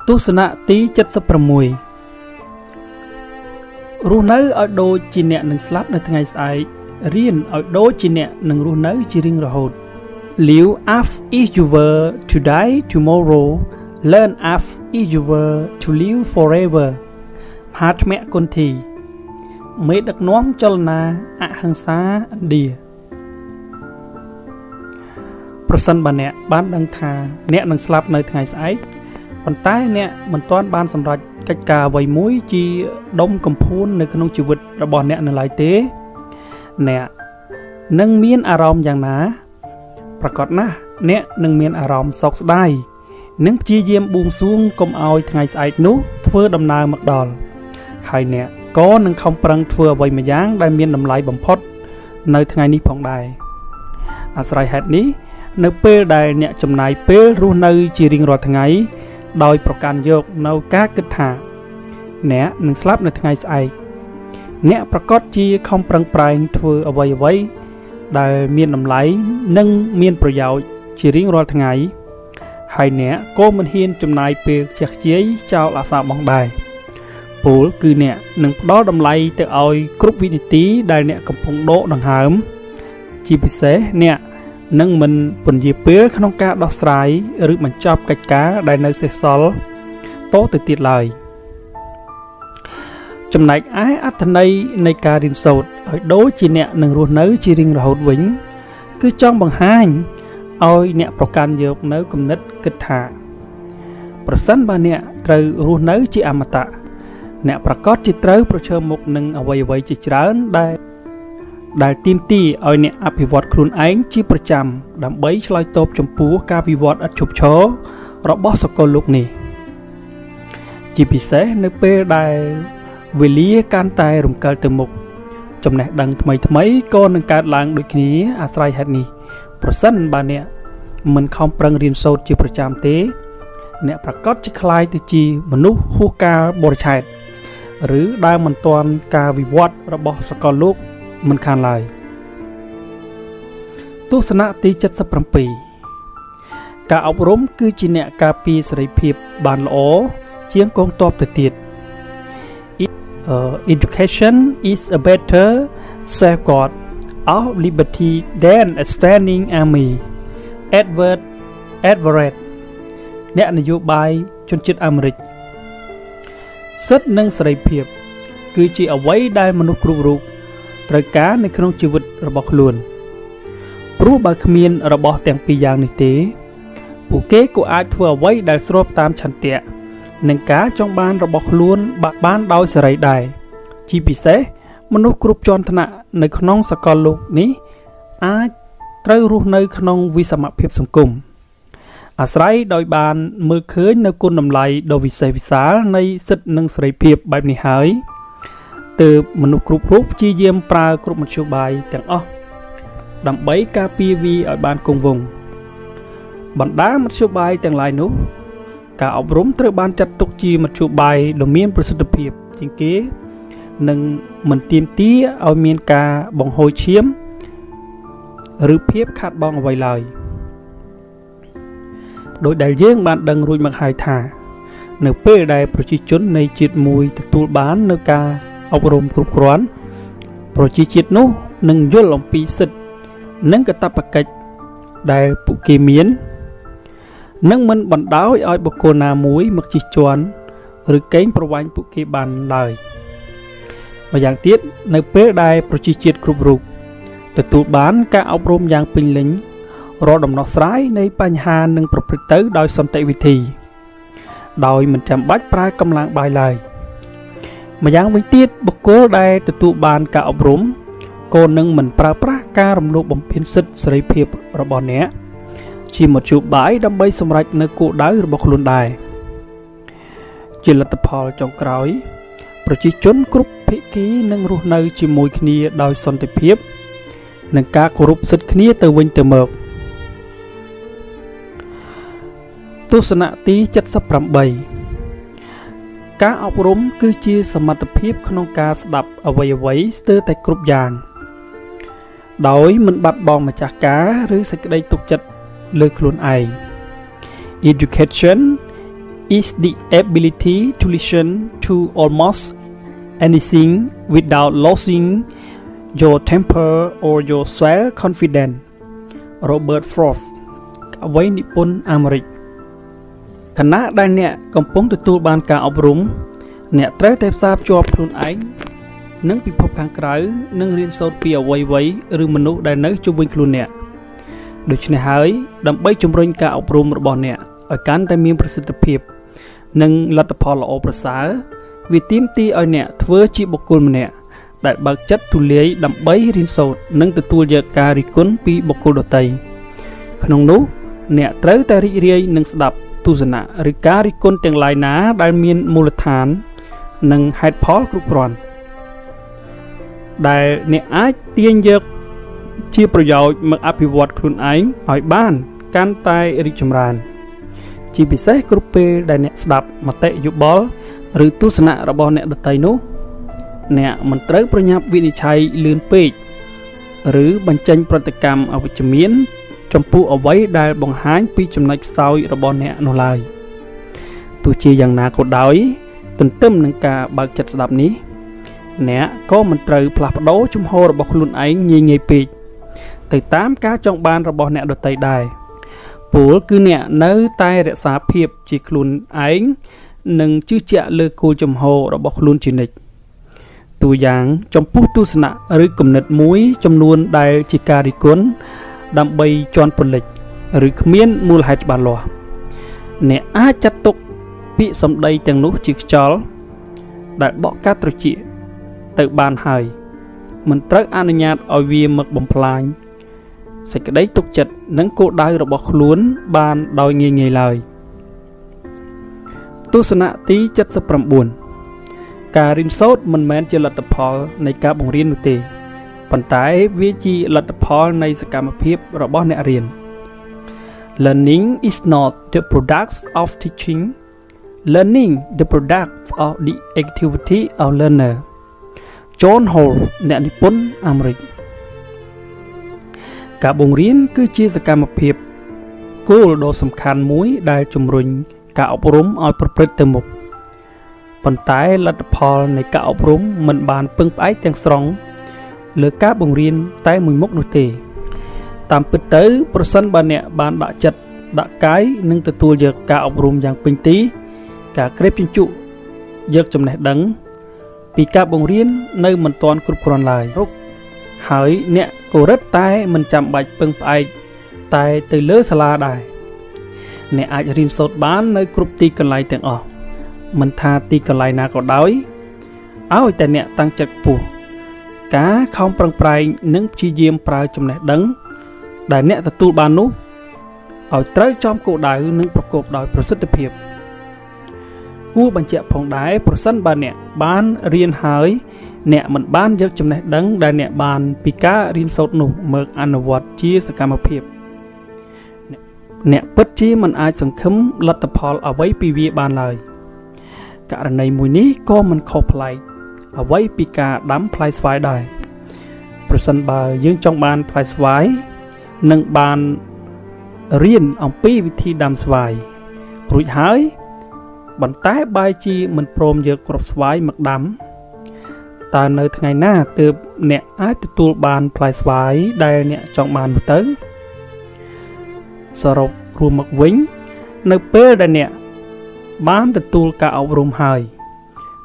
ទស្សនៈទី76រស់នៅឲ្យដូចជាអ្នកនឹងស្លាប់នៅថ្ងៃស្អែករៀនឲ្យដូចជាអ្នកនឹងរស់នៅជារៀងរហូត Live as if you were to die tomorrow Learn as if you were to live forever មហាថ្មគុន្ធីមេដឹកនាំចលនាអហិង្សាឥណ្ឌាប្រសិនបើអ្នកបានដឹងថាអ្នកនឹងស្លាប់នៅថ្ងៃស្អែកប៉ុន្តែអ្នកមិនទាន់បានសម្រេចកិច្ចការអ្វីមួយជាដុំកំភួននៅក្នុងជីវិតរបស់អ្នកនៅឡើយទេអ្នកនឹងមានអារម្មណ៍យ៉ាងណាប្រកបណាស់អ្នកនឹងមានអារម្មណ៍សោកស្ដាយនិងព្យាយាមបួងសួងកុំឲ្យថ្ងៃស្អែកនោះធ្វើដំណើរមកដល់ហើយអ្នកក៏នឹងខំប្រឹងធ្វើអ្វីម្យ៉ាងដែលមានតម្លៃបំផុតនៅថ្ងៃនេះផងដែរអាស្រ័យហេតុនេះនៅពេលដែលអ្នកចំណាយពេលរស់នៅជារៀងរាល់ថ្ងៃដោយប្រកាន់យកនៅការគិតថាអ្នកនឹងស្លាប់នៅថ្ងៃស្អែកអ្នកប្រកាសជាខំប្រឹងប្រែងធ្វើអ្វីដែលមានតម្លៃនិងមានប្រយោជន៍ជារៀងរាល់ថ្ងៃហើយអ្នកក៏មិនហ៊ានចំណាយពេលខ្ជះខ្ជាយចោលអាសាបងដែរពលគឺអ្នកនឹងផ្ដល់តម្លៃទៅឲ្យគ្រប់វិនាទីដែលអ្នកកំពុងដកដង្ហើមជាពិសេសអ្នកនឹងមិនពន្យាពេលក្នុងការដោះស្រាយឬបញ្ចប់កិច្ចការដែលនៅសេសសល់តទៅទៀតឡើយចំណែកឯអត្ថន័យនៃការរៀនសូត្រឲ្យដូចជាអ្នកនឹងរស់នៅជារៀងរហូតវិញគឺចង់បង្ហាញឲ្យអ្នកប្រកាន់យកនៅគំនិតគិតថាប្រសិនបើអ្នកត្រូវរស់នៅជាអមតៈអ្នកប្រកាសជាត្រូវប្រឈមមុខនឹងអ្វីជាច្រើនដែលទាមទារឲ្យអ្នកអភិវឌ្ឍខ្លួនឯងជាប្រចាំដើម្បីឆ្លើយតបចំពោះការវិវត្តឥតឈប់ឈររបស់សកលលោកនេះជាពិសេសនៅពេលដែលវេលាកាន់តែរំកិលទៅមុខចំណេះដឹងថ្មីក៏នឹងកើតឡើងដូចគ្នាអាស្រ័យហេតុនេះប្រសិនបើអ្នកមិនខំប្រឹងរៀនសូត្រជាប្រចាំទេអ្នកប្រកាសជាខ្លាយទៅជាមនុស្សហួសកាលបរិច្ឆេទឬដែលមិនទាន់ការវិវត្តរបស់សកលលោកមិនខានឡើយទស្សនៈទី77ការអប់រំគឺជាអ្នកការពារសេរីភាពបានល្អជាងកងទ័ពទៅទៀតEducation is a better safeguard of liberty than a standing army Edward Everett អ្នកនយោបាយជនជាតិអាមេរិកសិទ្ធិនិងសេរីភាពគឺជាអ្វីដែលមនុស្សគ្រប់រូបត្រូវការនៅក្នុងជីវិតរបស់ខ្លួនព្រោះបើគ្មានរបស់ទាំងពីរយ៉ាងនេះទេពួកគេក៏អាចធ្វើអ្វីដែលស្របតាមឆន្ទៈនិងការចង់បានរបស់ខ្លួនបានដោយសេរីដែរជាពិសេសមនុស្សគ្រប់ជាន់ថ្នាក់នៅក្នុងសកលលោកនេះអាចត្រូវរស់នៅក្នុងវិសមភាពសង្គមអាស្រ័យដោយបានមើលឃើញនៅគុណតម្លៃដ៏វិសេសវិសាលនៃសិទ្ធិនិងសេរីភាពបែបនេះហើយទើបមនុស្សគ្រប់រូបព្យាយាមប្រើគ្រប់មធ្យោបាយទាំងអស់ដើម្បីការពារវាឲ្យបានគង់វង្សបណ្ដាមធ្យោបាយទាំងឡាយនោះការអប់រំត្រូវបានចាត់ទុកជាមធ្យោបាយដ៏មានប្រសិទ្ធភាពជាងគេនិងមិនទាមទារឲ្យមានការបង្ហូរឈាមឬភាពខាតបង់អ្វីឡើយដោយដែលយើងបានដឹងរួចមកហើយថានៅពេលដែលប្រជាជននៃជាតិមួយទទួលបាននូវការអប់រំគ្រប់គ្រាន់ប្រជាជាតិនោះនឹងយល់អំពីសិទ្ធិនិងកាតព្វកិច្ចដែលពួកគេមាននឹងមិនបណ្ដោយឲ្យបុគ្គលណាមួយមកជិះជាន់ឬកេងប្រវ័ញ្ចពួកគេបានឡើយម្យ៉ាងទៀតនៅពេលដែលប្រជាជាតិគ្រប់រូបទទួលបានការអប់រំយ៉ាងពេញលេញរាល់ដំណោះស្រាយនៃបញ្ហានឹងប្រព្រឹត្តទៅដោយសន្តិវិធីដោយមិនចាំបាច់ប្រើកម្លាំងបាយឡើយម្យ៉ាងវិញទៀតបុគ្គលដែលទទួលបានការអប់រំក៏នឹងមិនប្រើប្រាស់ការរំលោភបំពានសិទ្ធិសេរីភាពរបស់អ្នកជាមធ្យោបាយដើម្បីសម្រេចនូវគោលដៅរបស់ខ្លួនដែរជាលទ្ធផលចុងក្រោយប្រជាជនគ្រប់ភាគីនឹងរស់នៅជាមួយគ្នាដោយសន្តិភាពនិងការគោរពសិទ្ធិគ្នាទៅវិញទៅមកទស្សនៈទី78ការអប់រំគឺជាសមត្ថភាពក្នុងការស្ដាប់អ្វីស្ទើរតែគ្រប់យ៉ាងដោយមិនបាត់បង់ម្ចាស់ការឬសេចក្តីទុកចិត្តលើខ្លួនឯង Education is the ability to listen to almost anything without losing your temper or your self-confidence Robert Frost អ្វីនិពន្ធអាមេរិកខណៈដែលអ្នកកំពុងទទួលបានការអប់រំអ្នកត្រូវតែផ្សារភ្ជាប់ខ្លួនឯងនិងពិភពខាងក្រៅនិងរៀនសូត្រពីអ្វីៗឬមនុស្សដែលនៅជុំវិញខ្លួនអ្នកដូច្នេះហើយដើម្បីជំរុញការអប់រំរបស់អ្នកឲ្យកាន់តែមានប្រសិទ្ធភាពនិងលទ្ធផលល្អប្រសើរវាទាមទារឲ្យអ្នកធ្វើជាបុគ្គលម្នាក់ដែលបើកចិត្តទូលាយដើម្បីរៀនសូត្រនិងទទួលយកការរិះគន់ពីបុគ្គលដទៃក្នុងនោះអ្នកត្រូវតែរីករាយនឹងស្ដាប់ទស្សនៈឬការរិះគន់ទាំងឡាយណាដែលមានមូលដ្ឋាននិងហេតុផលគ្រប់គ្រាន់ដែលអ្នកអាចទាញយកជាប្រយោជន៍មកអភិវឌ្ឍខ្លួនឯងឲ្យបានកាន់តែរីកចម្រើនជាពិសេសគ្រប់ពេលដែលអ្នកស្ដាប់មតិយោបល់ឬទស្សនៈរបស់អ្នកដទៃនោះអ្នកមិនត្រូវប្រញាប់វិនិច្ឆ័យលឿនពេកឬបញ្ចេញប្រតិកម្មអវិជ្ជមានចំពោះអ្វីដែលបង្ហាញពីចំណុចខ្សោយរបស់អ្នកនោះឡើយទោះជាយ៉ាងណាក៏ដោយទន្ទឹមនឹងការបើកចិត្តស្ដាប់នេះអ្នកក៏មិនត្រូវផ្លាស់ប្ដូរជំហររបស់ខ្លួនឯងងាយៗពេកទៅតាមការចង់បានរបស់អ្នកដទៃដែរពលគឺអ្នកនៅតែរក្សាភាពជាខ្លួនឯងនិងជឿជាក់លើគោលជំហររបស់ខ្លួនជានិច្ចតួយ៉ាងចំពោះទស្សនៈឬគំនិតមួយចំនួនដែលជាការរិះគន់ដើម្បីជន់ពលិចឬគ្មានមូលហេតុច្បាស់លាស់អ្នកអាចចាត់ទុកពាក្យសម្ដីទាំងនោះជាខ្យល់ដែលបក់កាត់ត្រចៀកទៅបានហើយមិនត្រូវអនុញ្ញាតឲ្យវាមកបំផ្លាញសេចក្តីទុកចិត្តនិងគោលដៅរបស់ខ្លួនបានដោយងាយៗឡើយទស្សនៈទី79ការរៀនសូត្រមិនមែនជាលទ្ធផលនៃការបង្រៀននោះទេប៉ុន្តែវាជាលទ្ធផលនៃសកម្មភាពរបស់អ្នករៀន Learning is not the product of teaching learning the product of the activity of learner John Hall អ្នកនិពន្ធអាមេរិកការបង្រៀនគឺជាសកម្មភាពគោលដ៏សំខាន់មួយដែលជំរុញការអប់រំឲ្យប្រព្រឹត្តទៅមុខប៉ុន្តែលទ្ធផលនៃការអប់រំមិនបានពឹងផ្អែកទាំងស្រុងលើការបង្រៀនតែមួយមុខនោះទេតាមពិតទៅប្រសិនបើអ្នកបានដាក់ចិត្តដាក់កាយនិងទទួលយកការអប់រំយ៉ាងពេញទីការក្រេបជញ្ជក់យកចំណេះដឹងពីការបង្រៀននៅមិនទាន់គ្រប់គ្រាន់ឡើយហើយអ្នកក៏រឹតតែមិនចាំបាច់ពឹងផ្អែកតែទៅលើសាលាដែរអ្នកអាចរៀនសូត្របាននៅគ្រប់ទីកន្លែងទាំងអស់មិនថាទីកន្លែងណាក៏ដោយឲ្យតែអ្នកតាំងចិត្តខ្ពស់ការខំប្រឹងប្រែងនិងព្យាយាមប្រើចំណេះដឹងដែលអ្នកទទួលបាននោះឲ្យត្រូវចំគោលដៅនិងប្រកបដោយប្រសិទ្ធភាពគួរបញ្ជាក់ផងដែរប្រសិនបើអ្នកបានរៀនហើយអ្នកមិនបានយកចំណេះដឹងដែលអ្នកបានពីការរៀនសូត្រនោះមកអនុវត្តជាសកម្មភាពអ្នកពិតជាមិនអាចសង្ឃឹមលទ្ធផលអ្វីពីវាបានឡើយករណីមួយនេះក៏មិនខុសប្លែកអ្វីពីការដាំផ្លែស្វាយដែរប្រសិនបើយើងចង់បានផ្លែស្វាយនឹងបានរៀនអំពីវិធីដាំស្វាយរួចហើយប៉ុន្តែបែរជាមិនព្រមយកគ្រាប់ស្វាយមកដាំតើនៅថ្ងៃណាទើបអ្នកអាចទទួលបានផ្លែស្វាយដែលអ្នកចង់បាននោះទៅសរុបរួមមកវិញនៅពេលដែលអ្នកបានទទួលការអប់រំហើយ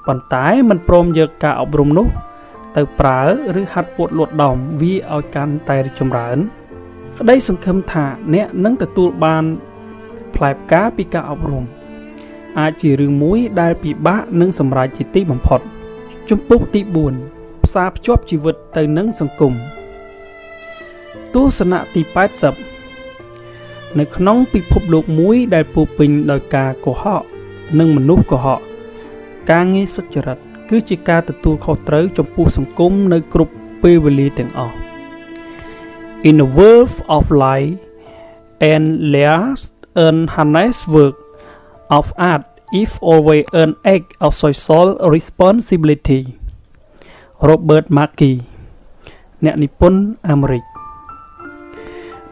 ប៉ុន្តែមិនព្រមយកការអប់រំនោះទៅប្រើឬហាត់ពួតលួតដំវាឲ្យកាន់តែរីកចម្រើនក្តីសង្ឃឹមថាអ្នកនឹងទទួលបានផ្លែផ្កាពីការអប់រំអាចជារឿងមួយដែលពិបាកនឹងសម្រេចជាទីបំផុតជំពូកទី4ផ្សារភ្ជាប់ជីវិតទៅនឹងសង្គមទស្សនៈទី80នៅក្នុងពិភពលោកមួយដែលពោរពេញដោយការកុហកនិងមនុស្សកុហកការងារសុចរិតគឺជាការទទួលខុសត្រូវចំពោះសង្គមនៅគ្រប់ពេលវេលាទាំងអស់ In a world of lie and lies and honest work of art if always an act of social responsibility Robert Markey អ្នកនិពន្ធអាមេរិក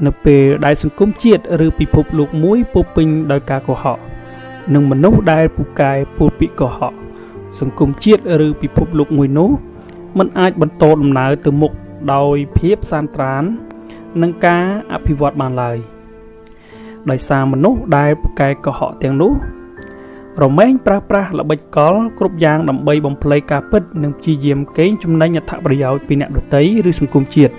នៅពេលដែលសង្គមជាតិឬពិភពលោកមួយពោរពេញដោយការកុហក និងមនុស្សដែលពូកែពោលពីកុហកសង្គមជាតិឬពិភពលោកមួយនោះមិនអាចបន្តដំណើរទៅមុខដោយភាពសានត្រាននិងការអភិវឌ្ឍបានឡើយដោយសារមនុស្សដែលពូកែកុហកទាំងនោះរមែងប្រើប្រាស់ល្បិចកលគ្រប់យ៉ាងដើម្បីបំភ្លៃការពិតនិងព្យាយាមកេងចំណេញអត្ថប្រយោជន៍ពីអ្នកដទៃឬសង្គមជាតិ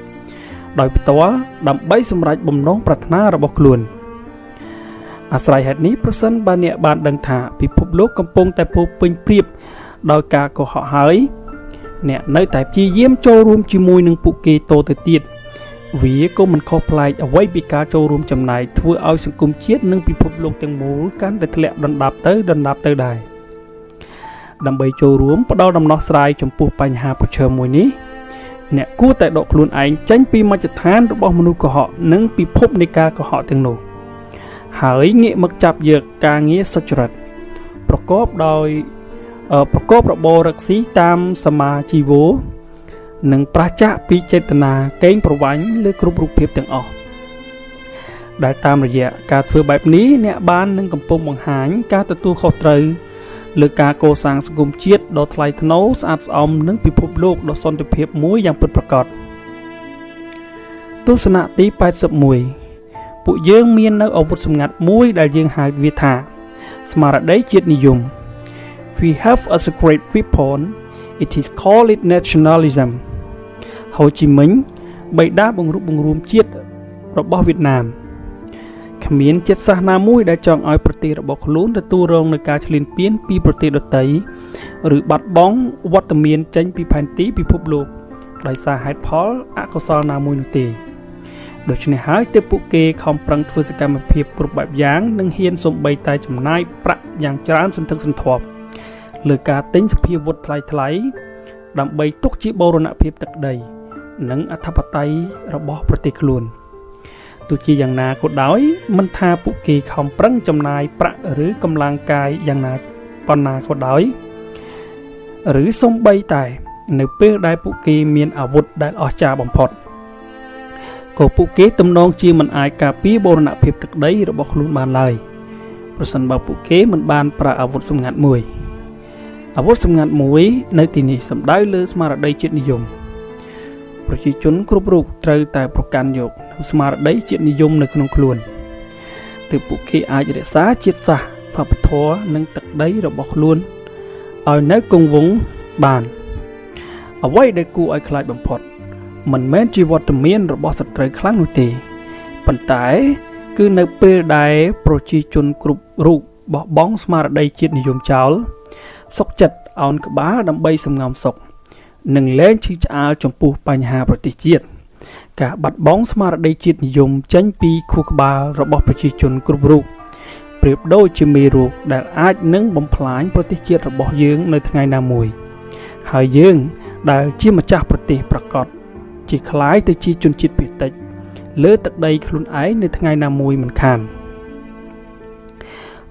ដោយផ្ទាល់ដើម្បីសម្រេចបំណងប្រាថ្នារបស់ខ្លួនអាស្រ័យហេតុនេះប្រសិនបើអ្នកបានដឹងថាពិភពលោកកំពុងតែពោរពេញព្រៀបដោយការកុហកហើយអ្នកនៅតែព្យាយាមចូលរួមជាមួយនឹងពួកគេតទៅទៀតវាក៏មិនខុសប្លែកអ្វីពីការចូលរួមចំណែកធ្វើឲ្យសង្គមជាតិនិងពិភពលោកទាំងមូលកាន់តែធ្លាក់ដណ្ដាបទៅដែរដើម្បីចូលរួមផ្ដល់ដំណោះស្រាយចំពោះបញ្ហាប្រឈមមួយនេះអ្នកគួរតែដកខ្លួនឯងចេញពីមជ្ឈដ្ឋានរបស់មនុស្សកុហកនិងពិភពនៃការកុហកទាំងនោះហើយងាកមកចាប់យកការងារសុចរិតប្រកបរបររកស៊ីតាមសមាជីវោនិងប្រឆាចពីចេតនាកេងប្រវ័ញ្ចលើគ្រប់រូបភាពទាំងអស់ដែលតាមរយៈការធ្វើបែបនេះអ្នកបាននឹងកំពុងបង្ហាញការទទួលខុសត្រូវលើការកសាងសង្គមជាតិដ៏ថ្លៃថ្នូរស្អាតស្អំនិងពិភពលោកដ៏សន្តិភាពមួយយ៉ាងពិតប្រាកដទស្សនៈទី81ពួកយើងមាននៅអាវុធសម្ងាត់មួយដែលយើងហៅវាថាស្មារតីជាតិនិយម We have a secret weapon it is called it nationalism ហូជីមិញបិតាបង្រួបបង្រួមជាតិរបស់វៀតណាមគ្មានជាតិសាសន៍ណាមួយដែលចង់ឲ្យប្រទេសរបស់ខ្លួនទទួលរងនឹងការឈ្លានពានពីប្រទេសដទៃឬបាត់បង់វត្តមានចេញពីផែនទីពិភពលោកដោយសារហេតុផលអកុសលណាមួយនោះទេដូច្នេះហើយទើបពួកគេខំប្រឹងធ្វើសកម្មភាពគ្រប់បែបយ៉ាងនិងហ៊ានសូម្បីតែចំណាយប្រាក់យ៉ាងច្រើនសន្ធឹកសន្ធាប់លើការទិញសភាវុធថ្លៃៗដើម្បីទុកជាបូរណភាពទឹកដីនិងអធិបតេយ្យរបស់ប្រទេសខ្លួនទោះជាយ៉ាងណាក៏ដោយមិនថាពួកគេខំប្រឹងចំណាយប្រាក់ឬកម្លាំងកាយយ៉ាងណាប៉ុណ្ណាក៏ដោយឬសូម្បីតែនៅពេលដែលពួកគេមានអាវុធដែលអស្ចារ្យបំផុតក៏ពួកគេទំនងជាមិនអាចការពារបូរណភាពទឹកដីរបស់ខ្លួនបានឡើយប្រសិនបើពួកគេមិនបានប្រើអាវុធសម្ងាត់មួយអាវុធសម្ងាត់មួយនៅទីនេះសំដៅលើស្មារតីជាតិនិយមប្រជាជនគ្រប់រូបត្រូវតែប្រកាន់យកនូវស្មារតីជាតិនិយមនៅក្នុងខ្លួនទើបពួកគេអាចរក្សាជាតិសាសន៍វប្បធម៌និងទឹកដីរបស់ខ្លួនឲ្យនៅគង់វង្សបានអ្វីដែលគួរឲ្យខ្លាចបំផុតមិនមែនជាវត្តមានរបស់សត្រូវខ្លាំងនោះទេប៉ុន្តែគឺនៅពេលដែលប្រជាជនគ្រប់រូបបោះបង់ស្មារតីជាតិនិយមចោលសុខចិត្តអោនក្បាលដើម្បីសំងំសុខនិងលែងឈឺឆ្អាលចំពោះបញ្ហាប្រទេសជាតិការបាត់បង់ស្មារតីជាតិនិយមចេញពីខួរក្បាលរបស់ប្រជាជនគ្រប់រូបប្រៀបដូចជាមេរោគដែលអាចនឹងបំផ្លាញប្រទេសជាតិរបស់យើងនៅថ្ងៃណាមួយហើយយើងដែលជាម្ចាស់ប្រទេសប្រកបជាคล้ายទៅជាជនជាតិភាគតិចលើទឹកដីខ្លួនឯងនៅថ្ងៃណាមួយមិនខាន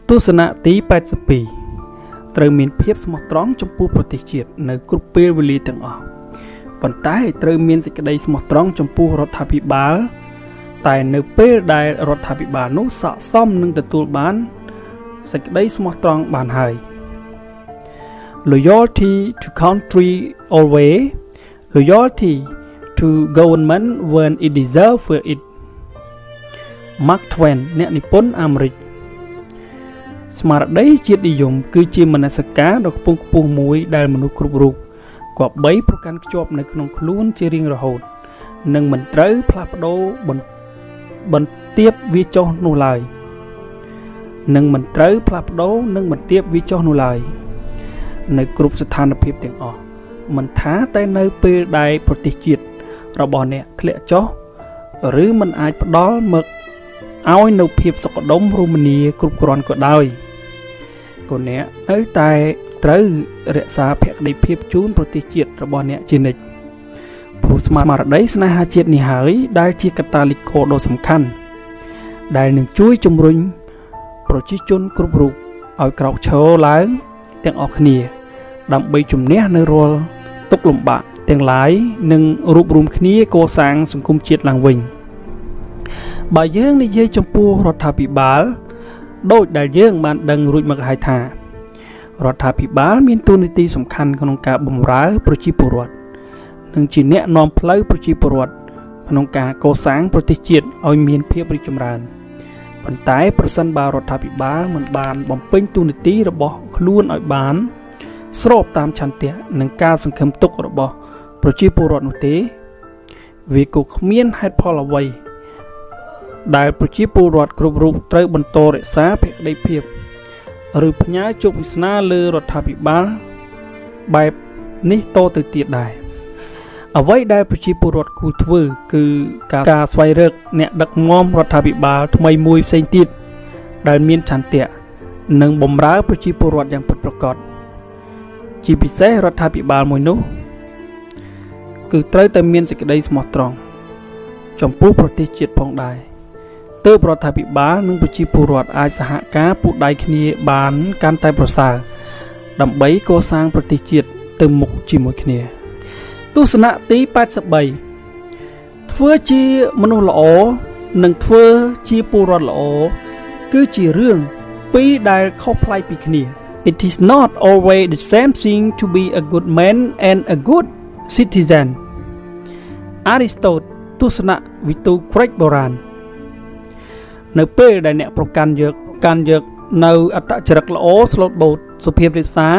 ទស្សនៈទី82ត្រូវមានភាពស្មោះត្រង់ចំពោះប្រទេសជាតិនៅគ្រប់ពេលវេលាទាំងអស់ប៉ុន្តែត្រូវមានសេចក្តីស្មោះត្រង់ចំពោះរដ្ឋាភិបាលតែនៅពេលដែលរដ្ឋាភិបាលនោះស័ក្តិសមនឹងទទួលបានសេចក្តីស្មោះត្រង់បានហើយ Loyalty to country always loyalty to government when it deserves it Mark Twain អ្នកនិពន្ធអាមេរិកស្មារតីជាតិនិយមគឺជាមនសិការដ៏ខ្ពង់ខ្ពស់មួយដែលមនុស្សគ្រប់រូបគប្បីប្រកាន់ខ្ជាប់នៅក្នុងខ្លួនជារៀងរហូតនិងមិនត្រូវផ្លាស់ប្ដូរបន្ទាបវាចុះនោះឡើយនៅគ្រប់ស្ថានភាពទាំងអស់មិនថាតែនៅពេលដែលប្រទេសជាតិរបស់អ្នកធ្លាក់ចុះឬមិនអាចផ្ដល់មកឲ្យនៅភាពសុខដុមរមនាគ្រប់គ្រាន់ក៏ដោយក៏អ្នកនៅតែត្រូវរក្សាភក្តីភាពជូនប្រទេសជាតិរបស់អ្នកជានិច្ចព្រោះស្មារតីស្នេហាជាតិនេះហើយដែលជាកាតាលីករដ៏សំខាន់ដែលនឹងជួយជំរុញប្រជាជនគ្រប់រូបឲ្យក្រោកឈរឡើងទាំងអស់គ្នាដើម្បីជំនះនៅរាល់ទុក្ខលំបាកទាំងឡាយនិងរួបរวมគ្នាកសាងសង្គមជាតិឡើងវិញបើយើងនិយាយចំពោះរដ្ឋាភិបាល ដូចដែលយើងបានដឹងរួចមកហើយថារដ្ឋាភិបាលមានតួនាទីសំខាន់ក្នុងការបម្រើប្រជាពលរដ្ឋនិងជាអ្នកនាំផ្លូវប្រជាពលរដ្ឋក្នុងការកសាងប្រទេសជាតិឲ្យមានភាពរីកចម្រើនប៉ុន្តែប្រសិនបើរដ្ឋាភិបាលមិនបានបំពេញតួនាទីរបស់ខ្លួនឲ្យបានស្របតាមឆន្ទៈនិងការសង្ឃឹមទុករបស់ប្រជាពលរដ្ឋនោះទេវាក៏គ្មានហេតុផលអ្វីដែលប្រជាពលរដ្ឋគ្រប់រូបត្រូវបន្តរក្សាភក្តីភាពឬផ្ញើជោគវាសនាលើរដ្ឋាភិបាលបែបនេះតទៅទៀតដែរអ្វីដែលប្រជាពលរដ្ឋគួរធ្វើគឺការស្វែងរកអ្នកដឹកនាំរដ្ឋាភិបាលថ្មីមួយផ្សេងទៀតដែលមានឆន្ទៈនិងបម្រើប្រជាពលរដ្ឋយ៉ាងពិតប្រាកដជាពិសេសរដ្ឋាភិបាលមួយនោះគឺត្រូវតែមានសេចក្តីស្មោះត្រង់ចំពោះប្រទេសជាតិផងដែរទើបរដ្ឋាភិបាលនិងប្រជាពលរដ្ឋអាចសហការពូដៃគ្នាបានកាន់តែប្រសើរដើម្បីកសាងប្រទេសជាតិទៅមុខជាមួយគ្នាទស្សនៈទី83ធ្វើជាមនុស្សល្អនិងធ្វើជាពលរដ្ឋល្អគឺជារឿងពីរដែលខុសប្លែកពីគ្នា It is not always the same thing to be a good man and a good citizen អារីស្តូតទស្សនៈវិទូក្រិកបុរាណនៅពេលដែលអ្នកប្រកាន់យកនៅអត្តចរិតល្អស្លូតបូតសុភាពរាបសារ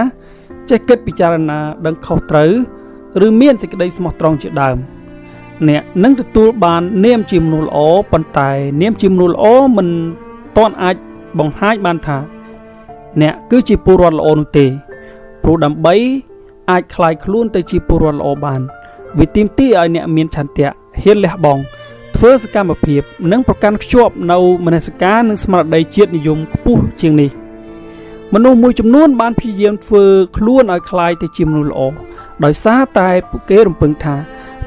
ចេះគិតពិចារណាដឹងខុសត្រូវឬមានសេចក្តីស្មោះត្រង់ជាដើមអ្នកនឹងទទួលបាននាមជាមនុស្សល្អប៉ុន្តែនាមជាមនុស្សល្អមិនទាន់អាចបង្ហាញបានថាអ្នកគឺជាពលរដ្ឋល្អនោះទេព្រោះដើម្បីអាចคลายខ្លួនទៅជាពលរដ្ឋល្អបានវាទាមទារឲ្យអ្នកមានឆន្ទៈហ៊ានលះបង់ធ្វើសកម្មភាពនិងប្រកាន់ខ្ជាប់នៅមនសិការនិងស្មារតីជាតិនិយមខ្ពស់ជាងនេះមនុស្សមួយចំនួនបានព្យាយាមធ្វើខ្លួនឲ្យคล้ายទៅជាមនុស្សល្អដោយសារតែពួកគេរំពឹងថា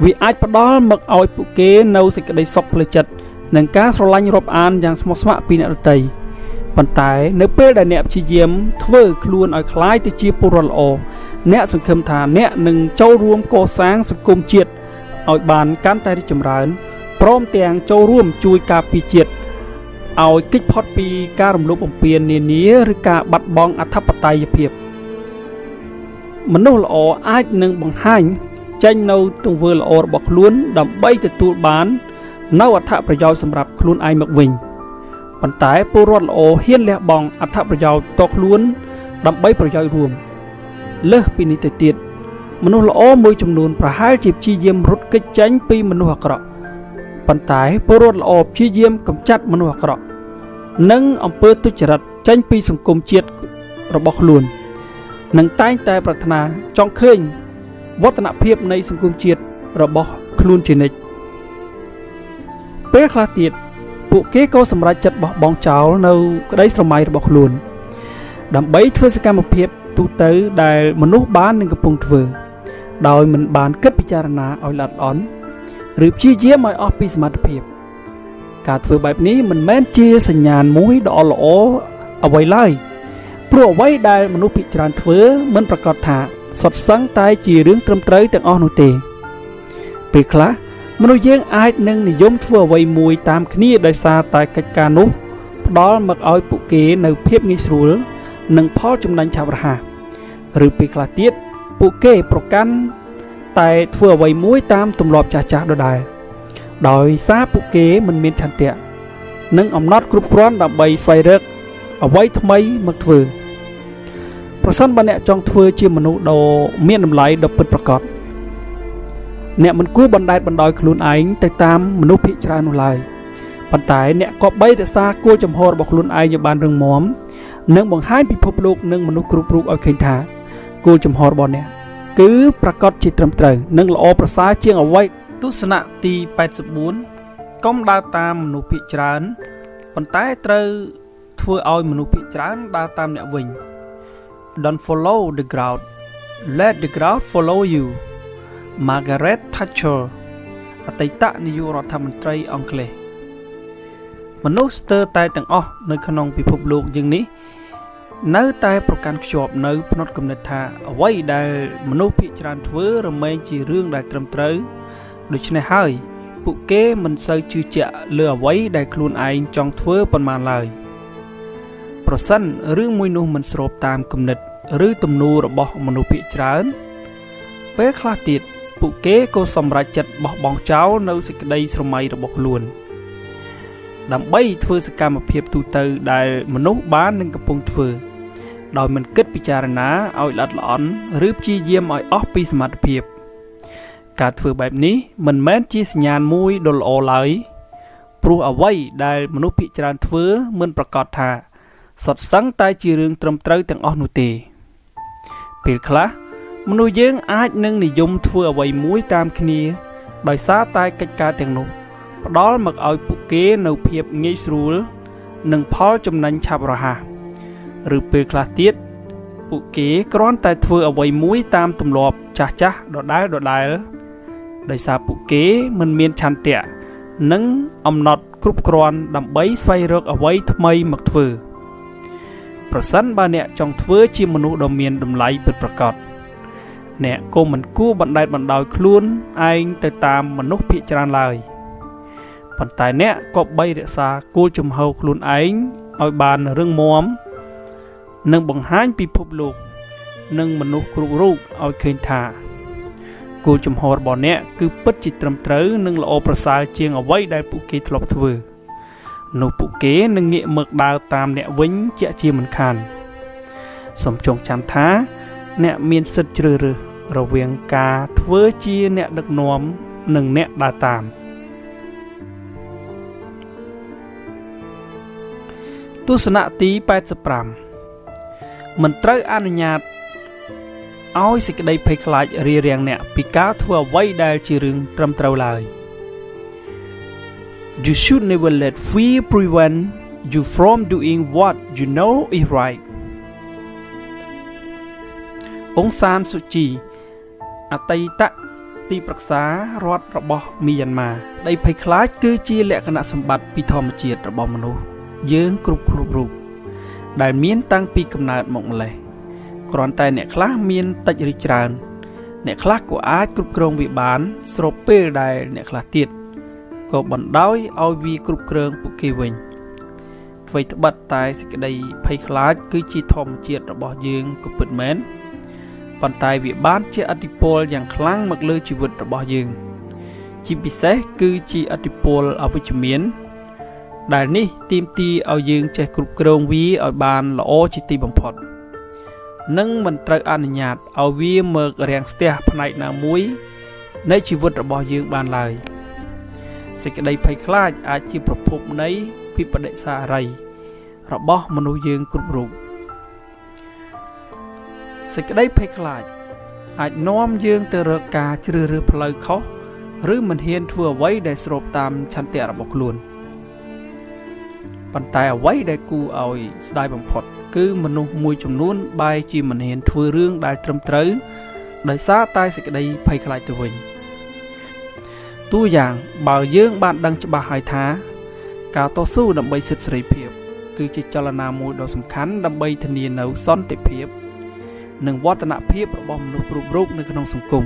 វាអាចផ្ដល់មកឲ្យពួកគេនៅសេចក្តីសុខផ្លូវចិត្តនិងការស្រឡាញ់រាប់អានយ៉ាងស្មោះស្ម័គ្រពីអ្នកដទៃប៉ុន្តែនៅពេលដែលអ្នកព្យាយាមធ្វើខ្លួនឲ្យคล้ายទៅជាពលរដ្ឋល្អអ្នកសង្ឃឹមថាអ្នកនឹងចូលរួមកសាងសង្គមជាតិឲ្យបានកាន់តែរីកចម្រើនព្រមទាំងចូលរួមជួយការពារជាតិឲ្យគេចផុតពីការរំលោភបំពាននានាឬការបាត់បង់អធិបតេយ្យភាពមនុស្សល្អអាចនឹងបង្ហាញចេញនៅទង្វើល្អរបស់ខ្លួនដើម្បីទទួលបាននៅអត្ថប្រយោជន៍សម្រាប់ខ្លួនឯងមកវិញប៉ុន្តែពលរដ្ឋល្អហ៊ានលះបង់អត្ថប្រយោជន៍តខ្លួនដើម្បីប្រយោជន៍រួមលើសពីនេះទៅទៀតមនុស្សល្អមួយចំនួនប្រហែលជាព្យាយាមរត់គេចចេញពីមនុស្សអាក្រក់ប៉ុន្តែពលរដ្ឋល្អព្យាយាមកម្ចាត់មនុស្សអាក្រក់និងអំពើទុច្ចរិតចេញពីសង្គមជាតិរបស់ខ្លួននិងតែងតែប្រាថ្នាចង់ឃើញវឌ្ឍនភាពនៃសង្គមជាតិរបស់ខ្លួនជានិច្ចពេលខ្លះទៀតពួកគេក៏សម្រេចចិត្តបោះបង់ចោលនៅក្តីស្រមៃរបស់ខ្លួនដើម្បីធ្វើសកម្មភាពទូទៅដែលមនុស្សបាននឹងកំពុងធ្វើដោយមិនបានគិតពិចារណាឲ្យល្អិតល្អន់ឬព្យាយាមឲ្យអស់ពីសមត្ថភាពការធ្វើបែបនេះមិនមែនជាសញ្ញាណមួយដ៏ល្អអ្វីឡើយព្រោះអ្វីដែលមនុស្សភាគច្រើនធ្វើមិនប្រកាសថាសុទ្ធសឹងតែជារឿងត្រឹមត្រូវទាំងអស់នោះទេពេលខ្លះមនុស្សយើងអាចនឹងនិយមធ្វើអ្វីមួយតាមគ្នាដោយសារតែកិច្ចការនោះផ្ដល់មកឲ្យពួកគេនៅភាពងាយស្រួលនិងផលចំណេញឆាប់រហ័សឬពេលខ្លះទៀតពួកគេប្រកាន់តែធ្វើអ្វីមួយតាមទម្លាប់ចាស់ៗដដែលដោយសារពួកគេមិនមានឆន្ទៈនិងអំណត់គ្រប់គ្រាន់ដើម្បីស្វែងរកអ្វីថ្មីមកធ្វើប្រសិនបើអ្នកចង់ធ្វើជាមនុស្សដ៏មានតម្លៃដ៏ពិតប្រាកដអ្នកមិនគួរបណ្តែតបណ្ដោយខ្លួនឯងទៅតាមមនុស្សភាគច្រើននោះឡើយប៉ុន្តែអ្នកគប្បីរក្សាគោលចំហរបស់ខ្លួនឯងឲ្យបានរឹងមាំនិងបង្ហាញពិភពលោកនិងមនុស្សគ្រប់រូបឲ្យឃើញថាគោលចំហរបស់អ្នកគឺប្រកាសជាត្រឹមត្រូវនិងល្អប្រសើរជាងអ្វីទស្សនៈទី84កុំដើរតាមមនុស្សភាគច្រើនប៉ុន្តែត្រូវធ្វើឲ្យមនុស្សភាគច្រើនដើរតាមអ្នកវិញ Don't follow the crowd let the crowd follow you Margaret Thatcher អតីតនាយករដ្ឋមន្ត្រីអង់គ្លេសមនុស្សស្ទើរតែទាំងអស់នៅក្នុងពិភពលោកយើងនេះនៅតែប្រកាន់ខ្ជាប់នៅផ្នត់គំនិតថាអ្វីដែលមនុស្សភាគច្រើនធ្វើរមែងជារឿងដែលត្រឹមត្រូវដូច្នេះហើយពួកគេមិនសូវជឿជាក់លើអ្វីដែលខ្លួនឯងចង់ធ្វើប៉ុន្មានឡើយ ប្រសិនរឿងមួយនោះមិនស្របតាមគំនិតឬទំនួលរបស់មនុស្សភាគច្រើនពេលខ្លះទៀតពួកគេក៏សម្រេចចិត្តបោះបង់ចោលនៅសេចក្តីស្រមៃរបស់ខ្លួនដើម្បីធ្វើសកម្មភាពទូទៅដែលមនុស្សបាននឹងកំពុងធ្វើដោយមិនគិតពិចារណាឲ្យល្អិតល្អន់ឬព្យាយាមឲ្យអស់ពីសមត្ថភាពការធ្វើបែបនេះមិនមែនជាសញ្ញាណមួយដ៏ល្អឡើយព្រោះអ្វីដែលមនុស្សភាគច្រើនធ្វើមិនប្រកាសថាសុទ្ធសឹងតែជារឿងត្រឹមត្រូវទាំងអស់នោះទេពេលខ្លះមនុស្សយើងអាចនឹងនិយមធ្វើអ្វីមួយតាមគ្នាដោយសារតែកិច្ចការទាំងនោះផ្ដល់មកឲ្យពួកគេនូវភាពងាយស្រួលនិងផលចំណេញឆាប់រហ័សឬពេលខ្លះទៀតពួកគេគ្រាន់តែធ្វើអ្វីមួយតាមទម្លាប់ចាស់ដដែលដោយសារពួកគេមិនមានឆន្ទៈនិងអំណត់គ្រប់គ្រាន់ដើម្បីស្វែងរកអ្វីថ្មីមកធ្វើប្រសិនបើអ្នកចង់ធ្វើជាមនុស្សដ៏មានតម្លៃពិតប្រាកដអ្នកក៏មិនគួរបណ្តែតបណ្ដោយខ្លួនឯងទៅតាមមនុស្សភាគច្រើនឡើយប៉ុន្តែអ្នកក៏បីរក្សាគោលជំហរខ្លួនឯងឲ្យបានរឹងមាំនិងបង្ហាញពិភពលោកនិងមនុស្សគ្រប់រូបឲ្យឃើញថាគោលជំហររបស់អ្នកគឺពិតជាត្រឹមត្រូវនិងល្អប្រសើរជាងអ្វីដែលពួកគេធ្លាប់ធ្វើនោះពួកគេនឹងងាកមកដើរតាមអ្នកវិញជាក់ជាមិនខានសូមចងចាំថាអ្នកមានសិទ្ធិជ្រើសរើសរវាងការធ្វើជាអ្នកដឹកនាំនិងអ្នកដើរតាមទស្សនៈទី85មិនត្រូវអនុញ្ញាតឲ្យសេចក្តីភ័យខ្លាចរារាំងអ្នកពីការធ្វើអ្វីដែលជារឿងត្រឹមត្រូវឡើយ You should never let fear prevent you from doing what you know is right អង្សានស៊ូជីអតីតទីប្រឹក្សារដ្ឋរបស់មីយ៉ាន់ម៉ាដីភ័យខ្លាចគឺជាលក្ខណៈសម្បត្តិពីធម្មជាតិរបស់មនុស្សយើងគ្រប់រូបដែលមានតាំងពីកំណើតមកម្លេះគ្រាន់តែអ្នកខ្លះមានតិចឬច្រើនអ្នកខ្លះក៏អាចគ្រប់គ្រងវាបានស្របពេលដែលអ្នកខ្លះទៀតក៏បណ្ដោយឲ្យវាគ្រប់គ្រងពួកគេវិញអ្វីត្បិតតែសេចក្តីភ័យខ្លាចគឺជាធម្មជាតិរបស់យើងក៏ពិតមែនប៉ុន្តែវាបានជាឥទ្ធិពលយ៉ាងខ្លាំងមកលើជីវិតរបស់យើងជាពិសេសគឺជាឥទ្ធិពលអវិជ្ជមានដែលនេះទាមទារឲ្យយើងចេះគ្រប់គ្រងវាឲ្យបានល្អជាទីបំផុតនិងមិនត្រូវអនុញ្ញាតឲ្យវាមករាំងស្ទះផ្នែកណាមួយនៃជីវិតរបស់យើងបានឡើយសេចក្តីភ័យខ្លាចអាចជាប្រភពនៃវិបដិសារីរបស់មនុស្សយើងគ្រប់រូបសេចក្តីភ័យខ្លាចអាចនាំយើងទៅរកការជ្រើសរើសផ្លូវខុសឬមិនហ៊ានធ្វើអ្វីដែលស្របតាមឆន្ទៈរបស់ខ្លួនប៉ុន្តែអ្វីដែលគួរឲ្យស្ដាយបំផុតគឺមនុស្សមួយចំនួនបែរជាមិនហ៊ានធ្វើរឿងដែលត្រឹមត្រូវដោយសារតែសេចក្តីភ័យខ្លាចទៅវិញតួយ៉ាងបើយើងបានដឹងច្បាស់ហើយថាការតស៊ូដើម្បីសិទ្ធិសេរីភាពគឺជាចលនាមួយដ៏សំខាន់ដើម្បីធានានូវសន្តិភាពនិងវឌ្ឍនភាពរបស់មនុស្សគ្រប់រូបនៅក្នុងសង្គម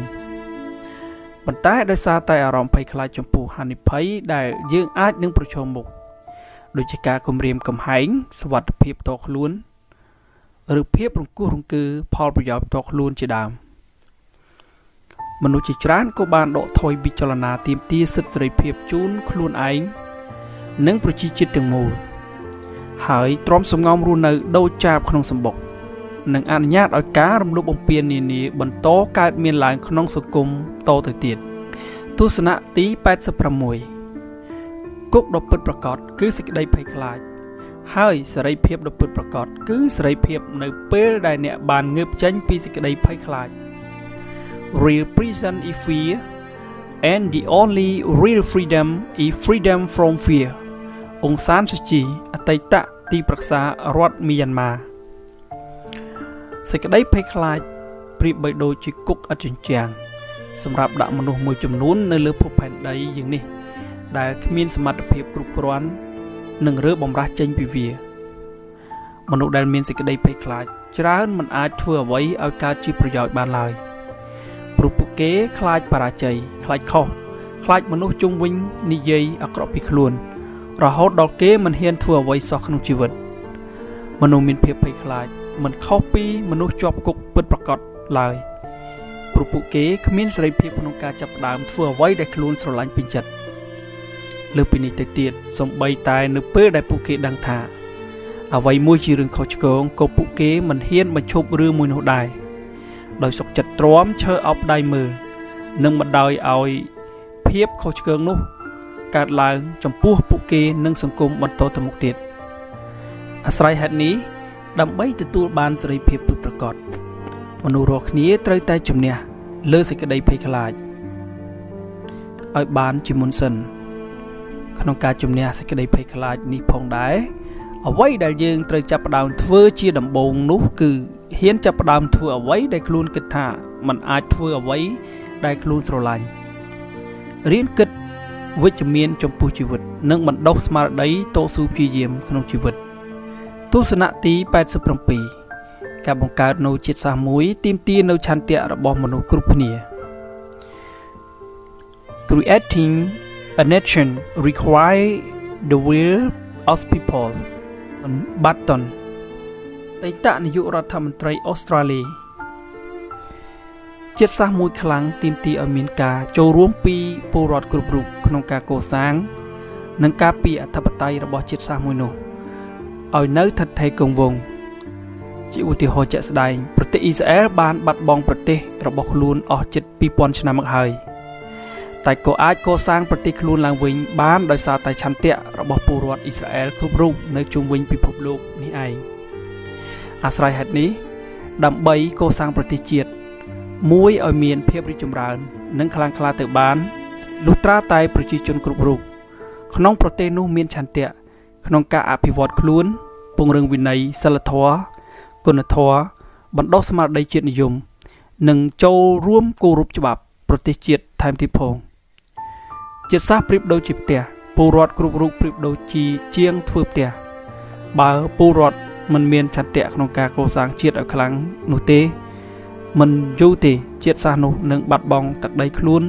ប៉ុន្តែដោយសារតែអារម្មណ៍ភ័យខ្លាចចំពោះហានិភ័យដែលយើងអាចនឹងប្រឈមមុខដូចជាការគំរាមកំហែងសុវត្ថិភាពផ្ទាល់ខ្លួនឬភាពរង្គោះរង្គើផលប្រយោជន៍ផ្ទាល់ខ្លួនជាដើមមនុស្សជាច្រើនក៏បានដកថយពីចលនាទាមទារសិទ្ធិសេរីភាពជូនខ្លួនឯងនិងប្រជាជាតិទាំងមូលហើយទ្រាំសំងំរស់នៅដូចចាបក្នុងសម្បុកនិងអនុញ្ញាតឲ្យការរំលោភបំពាននានាបន្តកើតមានឡើងក្នុងសង្គមតទៅទៀតទស្សនៈទី86គុកដ៏ពិតប្រាកដគឺសេចក្តីភ័យខ្លាចហើយសេរីភាពដ៏ពិតប្រាកដគឺសេរីភាពនៅពេលដែលអ្នកបានងើបចេញពីសេចក្តីភ័យខ្លាច Real prison is fear and the only real freedom is freedom from fear អង្សានស៊ូជីអតីតទីប្រឹក្សារដ្ឋមីយ៉ាន់ម៉ាសេចក្តីភ័យខ្លាចប្រៀបបីដូចជាគុកឥតជញ្ជាំងសម្រាប់ដាក់មនុស្សមួយចំនួននៅលើភពផែនដីយ៉ាងនេះដែលគ្មានសមត្ថភាពគ្រប់គ្រាន់នឹងរើបំរាស់ចេញពីវាមនុស្សដែលមានសេចក្តីភ័យខ្លាចច្រើនមិនអាចធ្វើអ្វីឲ្យកើតជាប្រយោជន៍បានឡើយព្រោះពួកគេខ្លាចបរាជ័យខ្លាចខុសខ្លាចមនុស្សជុំវិញនិយាយអាក្រក់ពីខ្លួនរហូតដល់គេមិនហ៊ានធ្វើអ្វីសោះក្នុងជីវិត មនុស្សមានភាពភ័យខ្លាចមិនខុសពីមនុស្សជាប់គុកពិតប្រាកដឡើយព្រោះពួកគេគ្មានសេរីភាពក្នុងការចាប់ផ្ដើមធ្វើអ្វីដែលខ្លួនស្រឡាញ់ពេញចិត្តលើពីនេះទៅទៀតសូម្បីតែនៅពេលដែលពួកគេដឹងថាអ្វីមួយជារឿងខុសឆ្គងក៏ពួកគេមិនហ៊ានបញ្ឈប់រឿងមួយនោះដែរដោយសុខចិត្តទ្រាំឈើអោបដៃមើលនិងមិនដោយឲ្យភាពខុសឆ្គងនោះកើតឡើងចំពោះពួកគេនិងសង្គមបន្តទៅមុខទៀតអាស្រ័យហេតុនេះដើម្បីទទួលបានសេរីភាពពិតប្រាកដមនុស្សរាល់គ្នាត្រូវតែជំនះលើសេចក្តីភ័យខ្លាចឲ្យបានជាមុនសិនក្នុងការជំនះសេចក្តីភ័យខ្លាចនេះផងដែរអ្វីដែលយើងត្រូវចាប់ផ្ដើមធ្វើជាដំបូងនោះគឺហ៊ានចាប់ផ្ដើមធ្វើអ្វីដែលខ្លួនគិតថាมันអាចធ្វើអ្វីដែលខ្លួនស្រឡាញ់រៀនគិតវិជ្ជមានចំពោះជីវិតនិងបណ្ដុះស្មារតីតស៊ូព្យាយាមក្នុងជីវិតទស្សនៈទី87ការបង្កើតនូវជាតិសាសន៍មួយទាមទារនូវឆន្ទៈរបស់មនុស្សគ្រប់គ្នា Creating a nation requires the will of people Button អតីតនាយករដ្ឋមន្ត្រីអូស្ត្រាលីជាតិសាសន៍មួយខ្លាំងទាមទារឲ្យមានការចូលរួមពីពលរដ្ឋគ្រប់រូបក្នុងការកសាងនិងការពារអធិបតេយ្យរបស់ជាតិសាសន៍មួយនោះឲ្យនៅស្ថិតស្ថេរគង់វង្សជាឧទាហរណ៍ជាក់ស្ដែងប្រទេសអ៊ីស្រាអែលបានបាត់បង់ប្រទេសរបស់ខ្លួនអស់ជិត 2000 ឆ្នាំមកហើយតែក៏អាចកសាងប្រទេសខ្លួនឡើងវិញបានដោយសារតែឆន្ទៈរបស់ពលរដ្ឋអ៊ីស្រាអែលគ្រប់រូបនៅជុំវិញពិភពលោកនេះឯងអាស្រ័យហេតុនេះដើម្បីកសាងប្រទេសជាតិមួយឲ្យមានភាពរីកចម្រើននិងខ្លាំងក្លាទៅបានលុះត្រាតែប្រជាជនគ្រប់រូបក្នុងប្រទេសនោះមានឆន្ទៈក្នុងការអភិវឌ្ឍខ្លួនពង្រឹងវិន័យសិលធម៌គុណធម៌បណ្ដុះស្មារតីជាតិនិយមនិងចូលរួមគោរពច្បាប់ប្រទេសជាតិថែមទៀតផងជាតិសាសន៍ប្រៀបដូចជាផ្ទះពលរដ្ឋគ្រប់រូបប្រៀបដូចជាជាងធ្វើផ្ទះបើពលរដ្ឋមិនមានឆន្ទៈក្នុងការកសាងជាតិឲ្យខ្លាំងនោះទេមិនយូរទេជាតិសាសន៍នោះនឹងបាត់បង់ទឹកដីខ្លួន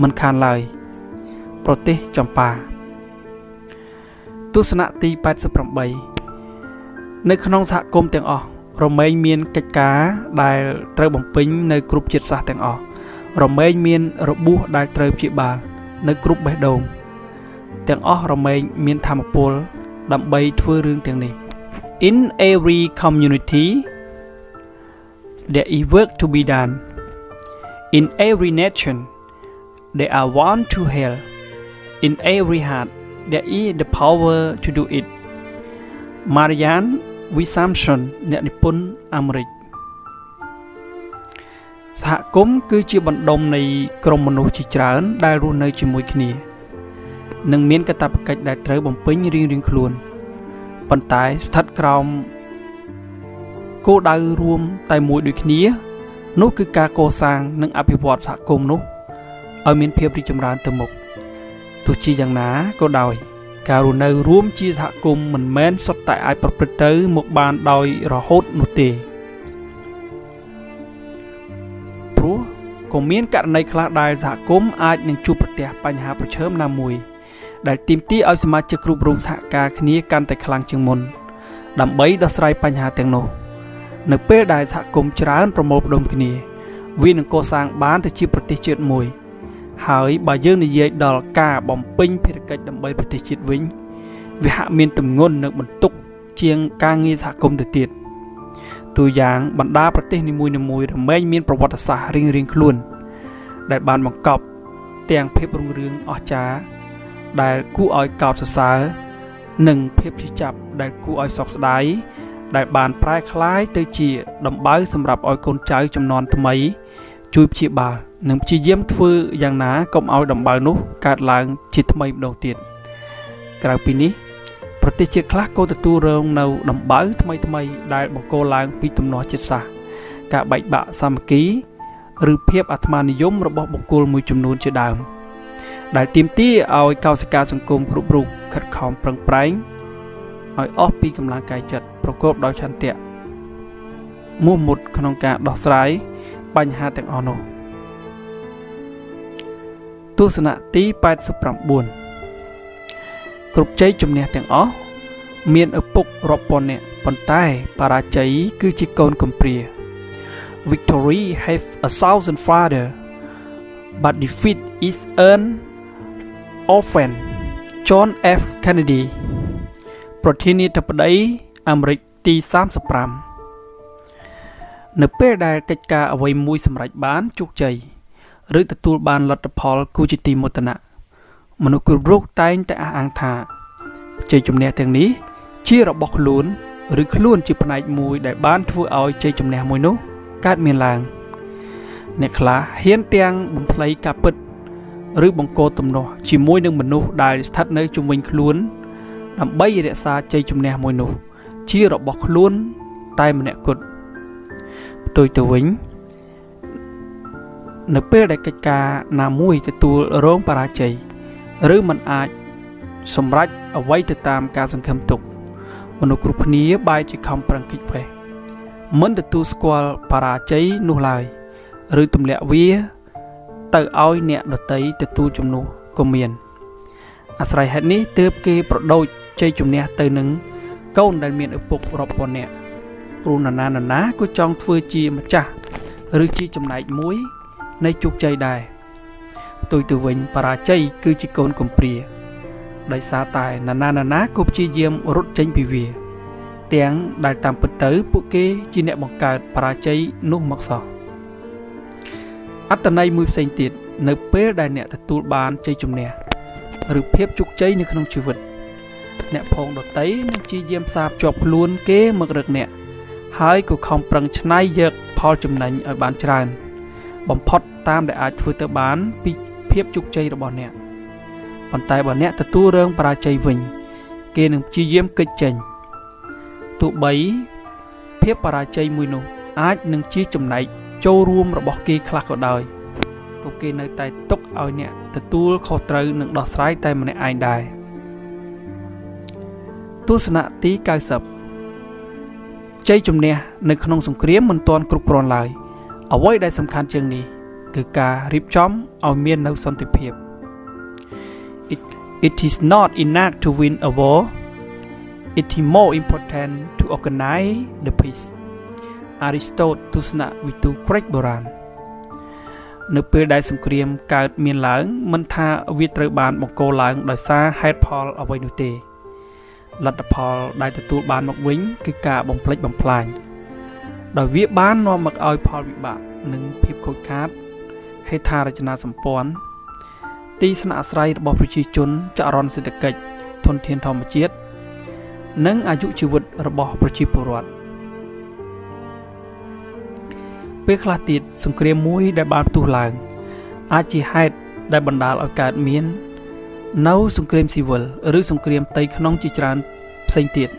មិនខានឡើយប្រទេសចម្ប៉ាទស្សនៈទី88នៅក្នុងសហគមន៍ទាំងអស់រមែងមានកិច្ចការដែលត្រូវបំពេញនៅគ្រប់ជាតិសាសន៍ទាំងអស់រមែងមានរបួសដែលត្រូវព្យាបាលនៅគ្រប់បេះដូងទាំងអស់រមែងមានធម៌ពលដើម្បីធ្វើរឿងទាំងនេះ In every community there is work to be done in every nation there are one to help in every heart there is the power to do it Marianne Williamson អ្នកនិពន្ធអាមេរិកសហគមន៍គឺជាបណ្ដុំនៃក្រុមមនុស្សជាច្រើនដែលរស់នៅជាមួយគ្នានិងមានកាតព្វកិច្ចដែលត្រូវបំពេញរៀងៗខ្លួនប៉ុន្តែស្ថិតក្រោមគោលដៅរួមតែមួយដូចគ្នានោះគឺការកសាងនិងអភិវឌ្ឍសហគមន៍នោះឲ្យមានភាពរីកចម្រើនទៅមុខទោះជាយ៉ាងណាក៏ដោយការរស់នៅរួមជាសហគមន៍មិនមែនសុទ្ធតែអាចប្រព្រឹត្តទៅមកបានដោយរហូតនោះទេព្រោះក៏មានករណីខ្លះដែលសហគមន៍អាចនឹងជួបប្រទះបញ្ហាប្រឈមណាមួយដែលទាមទារឲ្យសមាជិកគ្រប់រូបសហការគ្នាកាន់តែខ្លាំងជាងមុនដើម្បីដោះស្រាយបញ្ហាទាំងនោះនៅពេលដែលសហគមន៍ច្រើនប្រមូលផ្ដុំគ្នាវានឹងកសាងបានទៅជាប្រទេសជាតិមួយហើយបើយើងនិយាយដល់ការបំពេញភារកិច្ចដើម្បីប្រទេសជាតិវិញវាហាក់មានទម្ងន់និងបន្ទុកជាងការងារសហគមន៍ទៅទៀតតួយ៉ាងបណ្ដាប្រទេសនីមួយៗរមែងមានប្រវត្តិសាស្ត្ររៀងៗខ្លួនដែលបានបង្កប់ទាំងភាពរុងរឿងអស្ចារ្យដែលគួរឲ្យកោតសរសើរនិងភាពឈឺចាប់ដែលគួរឲ្យសោកស្ដាយដែលបានប្រែក្លាយទៅជាដំបៅសម្រាប់ឲ្យកូនចៅជំនាន់ថ្មីជួយព្យាបាលនិងព្យាយាមធ្វើយ៉ាងណាកុំឲ្យដំបៅនោះកើតឡើងជាថ្មីម្ដងទៀតក្រៅពីនេះប្រទេសជាតិខ្លះក៏ទទួលរងនៅដំបៅថ្មីដែលបង្កឡើងពីទំនាស់ជាតិសាសន៍ការបែកបាក់សាមគ្គីឬភាពអាត្មានិយមរបស់បុគ្គលមួយចំនួនជាដើមដែលទាមទារឲ្យកោសិកាសង្គមគ្រប់រូបខិតខំប្រឹងប្រែងឲ្យអស់ពីកម្លាំងកាយចិត្តប្រកបដោយឆន្ទៈមោះមុតក្នុងការដោះស្រាយបញ្ហាទាំងអស់នោះទស្សនៈទី89គ្រប់ជ័យជំនះទាំងអស់មានឪពុករាប់ពាន់នាក់ ប៉ុន្តែបរាជ័យគឺជាកូនកំព្រា Victory have a thousand father but defeat is an orphan John F Kennedy ប្រធានាធិបតីអាមេរិកទី35នៅពេលដែលកិច្ចការអ្វីមួយសម្រេចបានជោគជ័យឬទទួលបានលទ្ធផលគួរជាទីមោទនៈមនុស្សគ្រប់រូបតែងតែអះអាងថាជ័យជំនះទាំងនេះជារបស់ខ្លួនឬខ្លួនជាផ្នែកមួយដែលបានធ្វើឲ្យជ័យជំនះមួយនោះកើតមានឡើងអ្នកខ្លះហ៊ានទាំងបំភ្លៃការពិតឬបង្កទំនាស់ជាមួយនឹងមនុស្សដែលស្ថិតនៅជុំវិញខ្លួនដើម្បីរក្សាជ័យជំនះមួយនោះជារបស់ខ្លួនតែម្នាក់គត់ផ្ទុយទៅវិញនៅពេលដែលកិច្ចការណាមួយទទួលរងបរាជ័យឬមិនអាចសម្រេចអ្វីទៅតាមការសង្ឃឹមទុកមនុស្សគ្រប់គ្នាបែរជាខំប្រឹងគេចវេះមិនទទួលស្គាល់បរាជ័យនោះឡើយឬទម្លាក់វាទៅឲ្យអ្នកដទៃទទួលជំនួសក៏មានអាស្រ័យហេតុនេះទើបគេប្រដូចជ័យជំនះទៅនឹងកូនដែលមានឪពុករាប់ពាន់នាក់ព្រោះនរណាក៏ចង់ធ្វើជាម្ចាស់ឬជាចំណែកមួយនៃជោគជ័យដែរផ្ទុយទៅវិញបរាជ័យគឺជាកូនកំព្រាដោយសារតែនរណាក៏ព្យាយាមរត់ចេញពីវាទាំងដែលតាមពិតទៅពួកគេជាអ្នកបង្កើតបរាជ័យនោះមកសោះអត្តន័យមួយផ្សេងទៀតនៅពេលដែលអ្នកទទួលបានជ័យជំនះឬភាពជោគជ័យនៅក្នុងជីវិតអ្នកផងដទៃនឹងព្យាយាមផ្សារភ្ជាប់ខ្លួនគេមករឹកអ្នកហើយក៏ខំប្រឹងច្នៃយកផលចំណេញឲ្យបានច្រើនបំផុតតាមដែលអាចធ្វើទៅបានពីភាពជោគជ័យរបស់អ្នកប៉ុន្តែបើអ្នកទទួលរងបរាជ័យវិញគេនឹងព្យាយាមគេចចេញទោះបីភាពបរាជ័យមួយនោះអាចនឹងជាចំណែកចូលរួមរបស់គេខ្លះក៏ដោយក៏គេនៅតែទុកឲ្យអ្នកទទួលខុសត្រូវនិងដោះស្រាយតែម្នាក់ឯងដែរទស្សនៈទី90ជ័យជំនះនៅក្នុងសង្គ្រាមមិនទាន់គ្រប់គ្រាន់ឡើយអ្វីដែលសំខាន់ជាងនេះគឺការរៀបចំឲ្យមាននូវសន្តិភាព It is not enough to win a war it is more important to organize the peace Aristotle ទស្សនៈវិទូក្រិកបុរាណនៅពេលដែលសង្គ្រាមកើតមានឡើងមិនថាវាត្រូវបានបង្កឡើងដោយសារហេតុផលអ្វីនោះទេលទ្ធផលដែលទទួលបានមកវិញគឺការបំផ្លិចបំផ្លាញដោយវាបាននាំមកឲ្យផលវិបាកនិងភាពខូចខាតហេដ្ឋារចនាសម្ព័ន្ធទីស្នាក់អាស្រ័យរបស់ប្រជាជនចរន្តសេដ្ឋកិច្ចធនធានធម្មជាតិនិងអាយុជីវិតរបស់ប្រជាពលរដ្ឋពេលខ្លះទៀតសង្គ្រាមមួយដែលបានផ្ទុះឡើងអាចជាហេតុដែលបណ្ដាលឲ្យកើតមាននៅសង្គ្រាមស៊ីវិលឬសង្គ្រាមផ្ទៃក្នុងជាច្រើនផ្សេងទៀត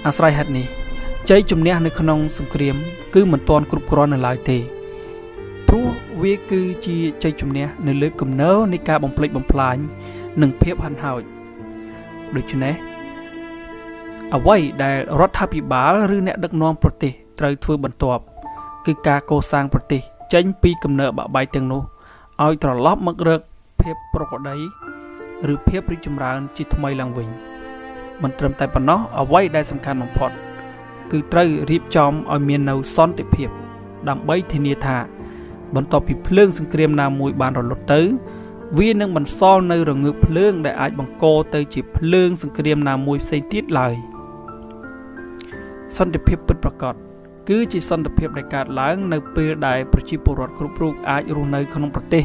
អាស្រ័យហេតុនេះជ័យជំនះនៅក្នុងសង្គ្រាមគឺមិនទាន់គ្រប់គ្រាន់នៅឡើយទេព្រោះវាគឺជាជ័យជំនះនៅលើគំនរនៃការបំផ្លិចបំផ្លាញនិងភាពហិនហោចដូច្នេះអ្វីដែលរដ្ឋាភិបាលឬអ្នកដឹកនាំប្រទេសត្រូវធ្វើបន្ទាប់គឺការកសាងប្រទេសចេញពីគំនរបាក់បែកទាំងនោះឲ្យត្រឡប់មករកភាពប្រក្រតីឬភាពរីកចម្រើនជាថ្មីឡើងវិញមិនត្រឹមតែប៉ុណ្ណោះអ្វីដែលសំខាន់បំផុតគឺត្រូវរៀបចំឲ្យមាននូវសន្តិភាពដើម្បីធានាថាបន្ទាប់ពីភ្លើងសង្គ្រាមណាមួយបានរលត់ទៅវានឹងបន្សល់នៅរងើកភ្លើងដែលអាចបង្កទៅជាភ្លើងសង្គ្រាមណាមួយផ្សេងទៀតឡើយសន្តិភាពពិតប្រាកដគឺជាសន្តិភាពដែលកើតឡើងនៅពេលដែលប្រជាពលរដ្ឋគ្រប់រូបអាចរស់នៅក្នុងប្រទេស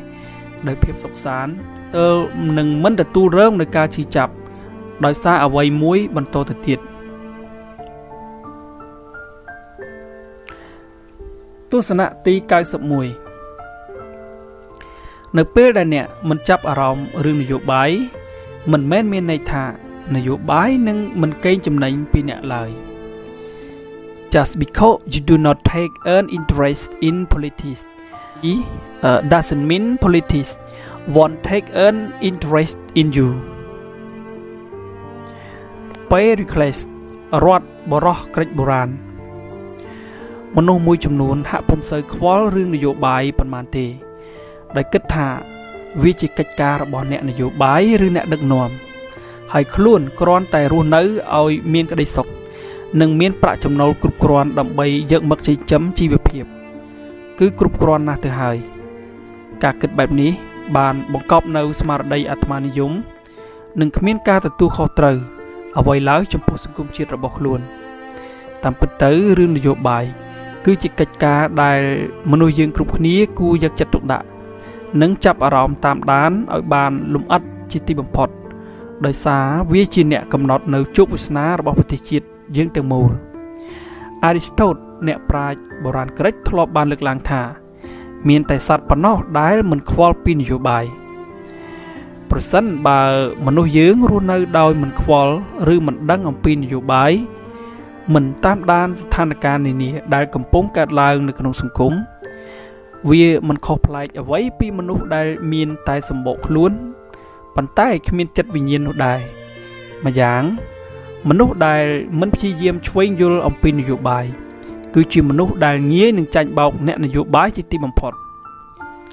ដោយភាពសុខសាន្តនឹងមិនទទួលរងនឹងការឈឺចាប់ដោយសារអ្វីមួយបន្តទៅទៀតទស្សនៈទី91នៅពេលដែលអ្នកមិនចាប់អារម្មណ៍រឿងនយោបាយមិនមែនមានន័យថានយោបាយនឹងមិនកេងចំណេញពីអ្នកឡើយ Just because you do not take an interest in politics doesn't mean politics won't take an interest in you ពេលរីក្លេសរដ្ឋបរោះក្រិចបុរាណមនុស្សមួយចំនួនហាក់ពុំសូវខ្វល់រឿងនយោបាយប៉ុន្មានទេដោយគិតថាវាជាកិច្ចការរបស់អ្នកនយោបាយឬអ្នកដឹកនាំហើយខ្លួនគ្រាន់តែរស់នៅឲ្យមានក្តីសុខ នឹងមានប្រាក់ចំណូលគ្រប់គ្រាន់ដើម្បីយកមកចិញ្ចឹមជីវភាពគឺគ្រប់គ្រាន់ណាស់ទៅហើយការគិតបែបនេះបានបង្កប់នៅស្មារតីអាត្មានិយមនិងគ្មានការទទួលខុសត្រូវអ្វីឡើយចំពោះសង្គមជាតិរបស់ខ្លួនតាមពិតទៅរឿងនយោបាយគឺជាកិច្ចការដែលមនុស្សយើងគ្រប់គ្នាគួរយកចិត្តទុកដាក់និងចាប់អារម្មណ៍តាមដានឲ្យបានលម្អិតជាទីបំផុតដោយសារវាជាអ្នកកំណត់នៅជោគវាសនារបស់ប្រទេសជាតិយើងទាំងមូលអារីស្តូតអ្នកប្រាជ្ញបុរាណក្រិកធ្លាប់បានលើកឡើងថាមានតែសត្វប៉ុណ្ណោះដែលមិនខ្វល់ពីនយោបាយប្រសិនបើមនុស្សយើងរស់នៅដោយមិនខ្វល់ឬមិនដឹងអំពីនយោបាយមិនតាមដានស្ថានភាពនានាដែលកំពុងកើតឡើងនៅក្នុងសង្គមវាមិនខុសប្លែកអ្វីពីមនុស្សដែលមានតែសម្បកខ្លួនប៉ុន្តែគ្មានចិត្តវិញ្ញាណនោះដែរម្យ៉ាងមនុស្សដែលមិនព្យាយាមឆ្វេងយល់អំពីនយោបាយគឺជាមនុស្សដែលងាយនឹងចាញ់បោកអ្នកនយោបាយជាទីបំផុត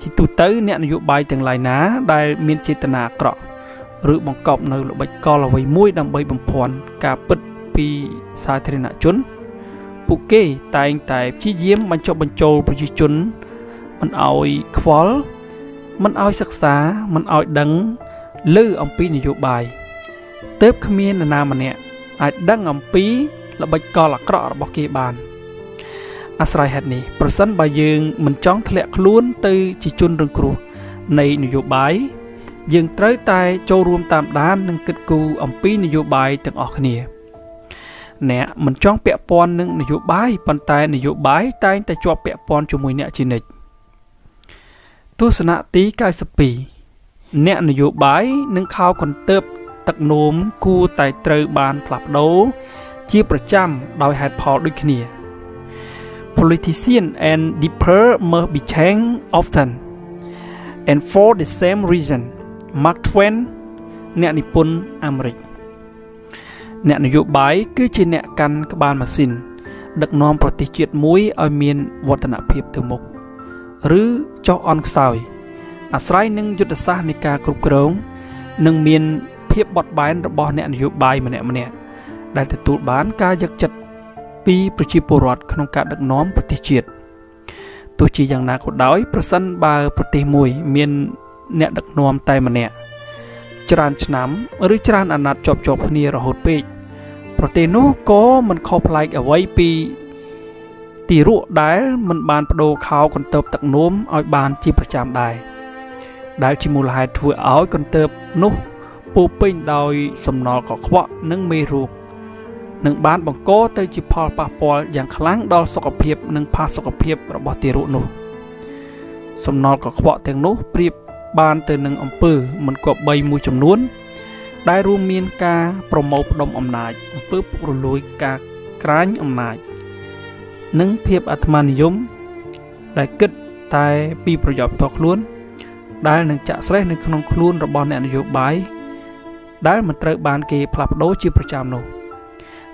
ជាទូទៅអ្នកនយោបាយទាំងឡាយណាដែលមានចេតនាអាក្រក់ឬបង្កប់នៅល្បិចកលអ្វីមួយដើម្បីបំភាន់ការពិតពីសាធារណជនពួកគេតែងតែព្យាយាមបញ្ចុះបញ្ចូលប្រជាជនមិនឲ្យខ្វល់មិនឲ្យសិក្សាមិនឲ្យដឹងឮអំពីនយោបាយទើបគ្មាននរណាម្នាក់អាចដឹងអំពីល្បិចកលអាក្រក់របស់គេបានអាស្រ័យហេតុនេះប្រសិនបើយើងមិនចង់ធ្លាក់ខ្លួនទៅជាជនរងគ្រោះនៃនយោបាយយើងត្រូវតែចូលរួមតាមដាននិងគិតគូរអំពីនយោបាយទាំងអស់គ្នាអ្នកមិនចង់ពាក់ព័ន្ធនឹងនយោបាយប៉ុន្តែនយោបាយតែងតែជាប់ពាក់ព័ន្ធជាមួយអ្នកជានិច្ចទស្សនៈទី92អ្នកនយោបាយនិងខោកន្ទើបទឹកនោមគួរតែត្រូវបានផ្លាស់ប្ដូរជាប្រចាំដោយហេតុផលដូចគ្នា Politicians and deeper must be changed often and for the same reason Mark Twain អ្នកនិពន្ធអាមេរិកអ្នកនយោបាយគឺជាអ្នកកាន់ក្បាលម៉ាស៊ីនដឹកនាំប្រទេសជាតិមួយឲ្យមានវឌ្ឍនភាពទៅមុខឬចុះអន់ខ្សោយអាស្រ័យនឹងយុទ្ធសាស្ត្រនៃការគ្រប់គ្រងនិងមានភាពបត់បែនរបស់អ្នកនយោបាយម្នាក់ៗដែលទទួលបានការយកចិត្តពីប្រជាពលរដ្ឋក្នុងការដឹកនាំប្រទេសជាតិទោះជាយ៉ាងណាក៏ដោយប្រសិនបើប្រទេសមួយមានអ្នកដឹកនាំតែម្នាក់ច្រើនឆ្នាំឬច្រើនអាណត្តិជាប់ៗគ្នារហូតពេកប្រទេសនោះក៏មិនខុសប្លែកអ្វីពីទីរក់ដែលមិនបានបដូរខោកន្ទើបទឹកនោមឲ្យបានជាប្រចាំដែរដែលជាមូលហេតុធ្វើឲ្យកន្ទើបនោះពោពេញដោយសំណល់កខ្វក់និងមេរោគនឹងបានបង្កទៅជាផលប៉ះពាល់យ៉ាងខ្លាំងដល់សុខភាពនិងផាសុកភាពរបស់ទារកនោះសំណល់កខ្វក់ទាំងនោះប្រៀបបានទៅនឹងអំពើមិនគប្បីមួយចំនួនដែលរួមមានការប្រមូលផ្ដុំអំណាចអំពើពុករលួយការក្រាញអំណាចនិងភាពអាត្មានិយមដែលគិតតែពីប្រយោជន៍ផ្ទាល់ខ្លួនដែលនឹងចាក់ស្រេះនៅក្នុងខ្លួនរបស់អ្នកនយោបាយដែលមិនត្រូវបានគេផ្លាស់ប្ដូរជាប្រចាំនោះ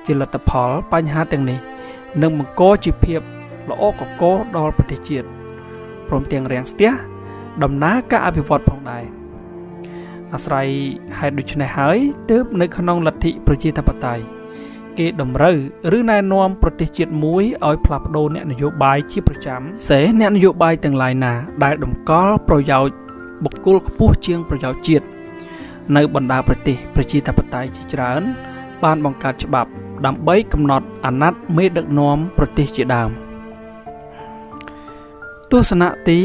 ជាលទ្ធផលបញ្ហាទាំងនេះនឹងបង្កជាភាពល្អកកដល់ប្រទេសជាតិព្រមទាំងរាំងស្ទះដំណើរការអភិវឌ្ឍផងដែរអាស្រ័យហេតុដូច្នេះហើយទើបនៅក្នុងលទ្ធិប្រជាធិបតេយ្យគេតម្រូវឬណែនាំប្រទេសជាតិមួយឲ្យផ្លាស់ប្ដូរអ្នកនយោបាយជាប្រចាំសេអ្នកនយោបាយទាំងឡាយណាដែលតម្កល់ប្រយោជន៍បុគ្គលខ្ពស់ជាងប្រយោជន៍ជាតិនៅបណ្ដាប្រទេសប្រជាធិបតេយ្យជាច្រើនបានបង្កើតច្បាប់ដើម្បីកំណត់អាណត្តិមេដឹកនាំប្រទេសជាដើមទស្សនៈទី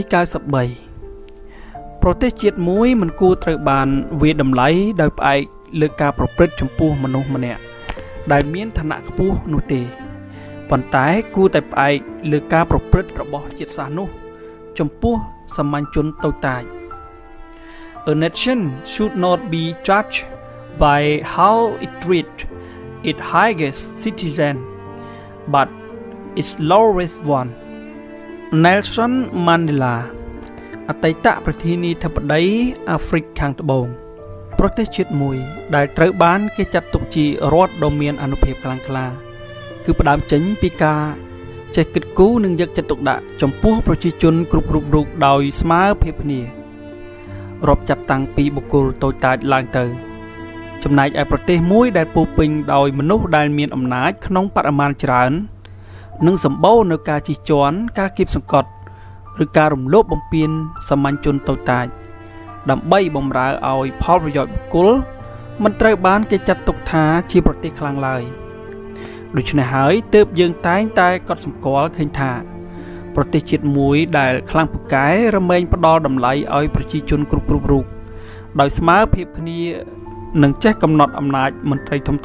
93ប្រទេសជាតិមួយមិនគួរត្រូវបានវាយតម្លៃដោយផ្អែកលើការប្រព្រឹត្តចំពោះមនុស្សម្នាក់ដែលមានឋានៈខ្ពស់នោះទេប៉ុន្តែគួរតែផ្អែកលើការប្រព្រឹត្តរបស់ជាតិសាសន៍នោះចំពោះសាមញ្ញជនតូចតាច A nation should not be judged by how it treats its highest citizen but its lowest one Nelson Mandela អតីតប្រធានាធិបតីអាហ្វ្រិកខាងត្បូងប្រទេសជាតិមួយដែលត្រូវបានគេចាត់ទុកជារដ្ឋដ៏មានអានុភាពខ្លាំងក្លាគឺផ្ដើមចេញពីការចេះគិតគូរនិងយកចិត្តទុកដាក់ចំពោះប្រជាជនគ្រប់រូបដោយស្មើភាពគ្នារាប់ចាប់តាំងពីបុគ្គលតូចតាចឡើងទៅ ចំណែកឯប្រទេសមួយដែលពោពេញដោយមនុស្សដែលមានអំណាចក្នុងបរិមាណច្រើននិងសម្បូរនៅការជិះជាន់ការគៀបសង្កត់ឬការរំលោភបំពានសាមញ្ញជនតូចតាចដើម្បីបម្រើឲ្យផលប្រយោជន៍បុគ្គលមិនត្រូវបានគេចាត់ទុកថាជាប្រទេសខ្លាំងឡើយដូច្នេះហើយទើបយើងតែងតែកត់សម្គាល់ឃើញថាប្រទេសជាតិមួយដែលខ្លាំងពូកែរមែងផ្ដល់តម្លៃឲ្យប្រជាជនគ្រប់រូបដោយស្មើភាពគ្នានិងចេះកំណត់អំណាចមន្ត្រីធំ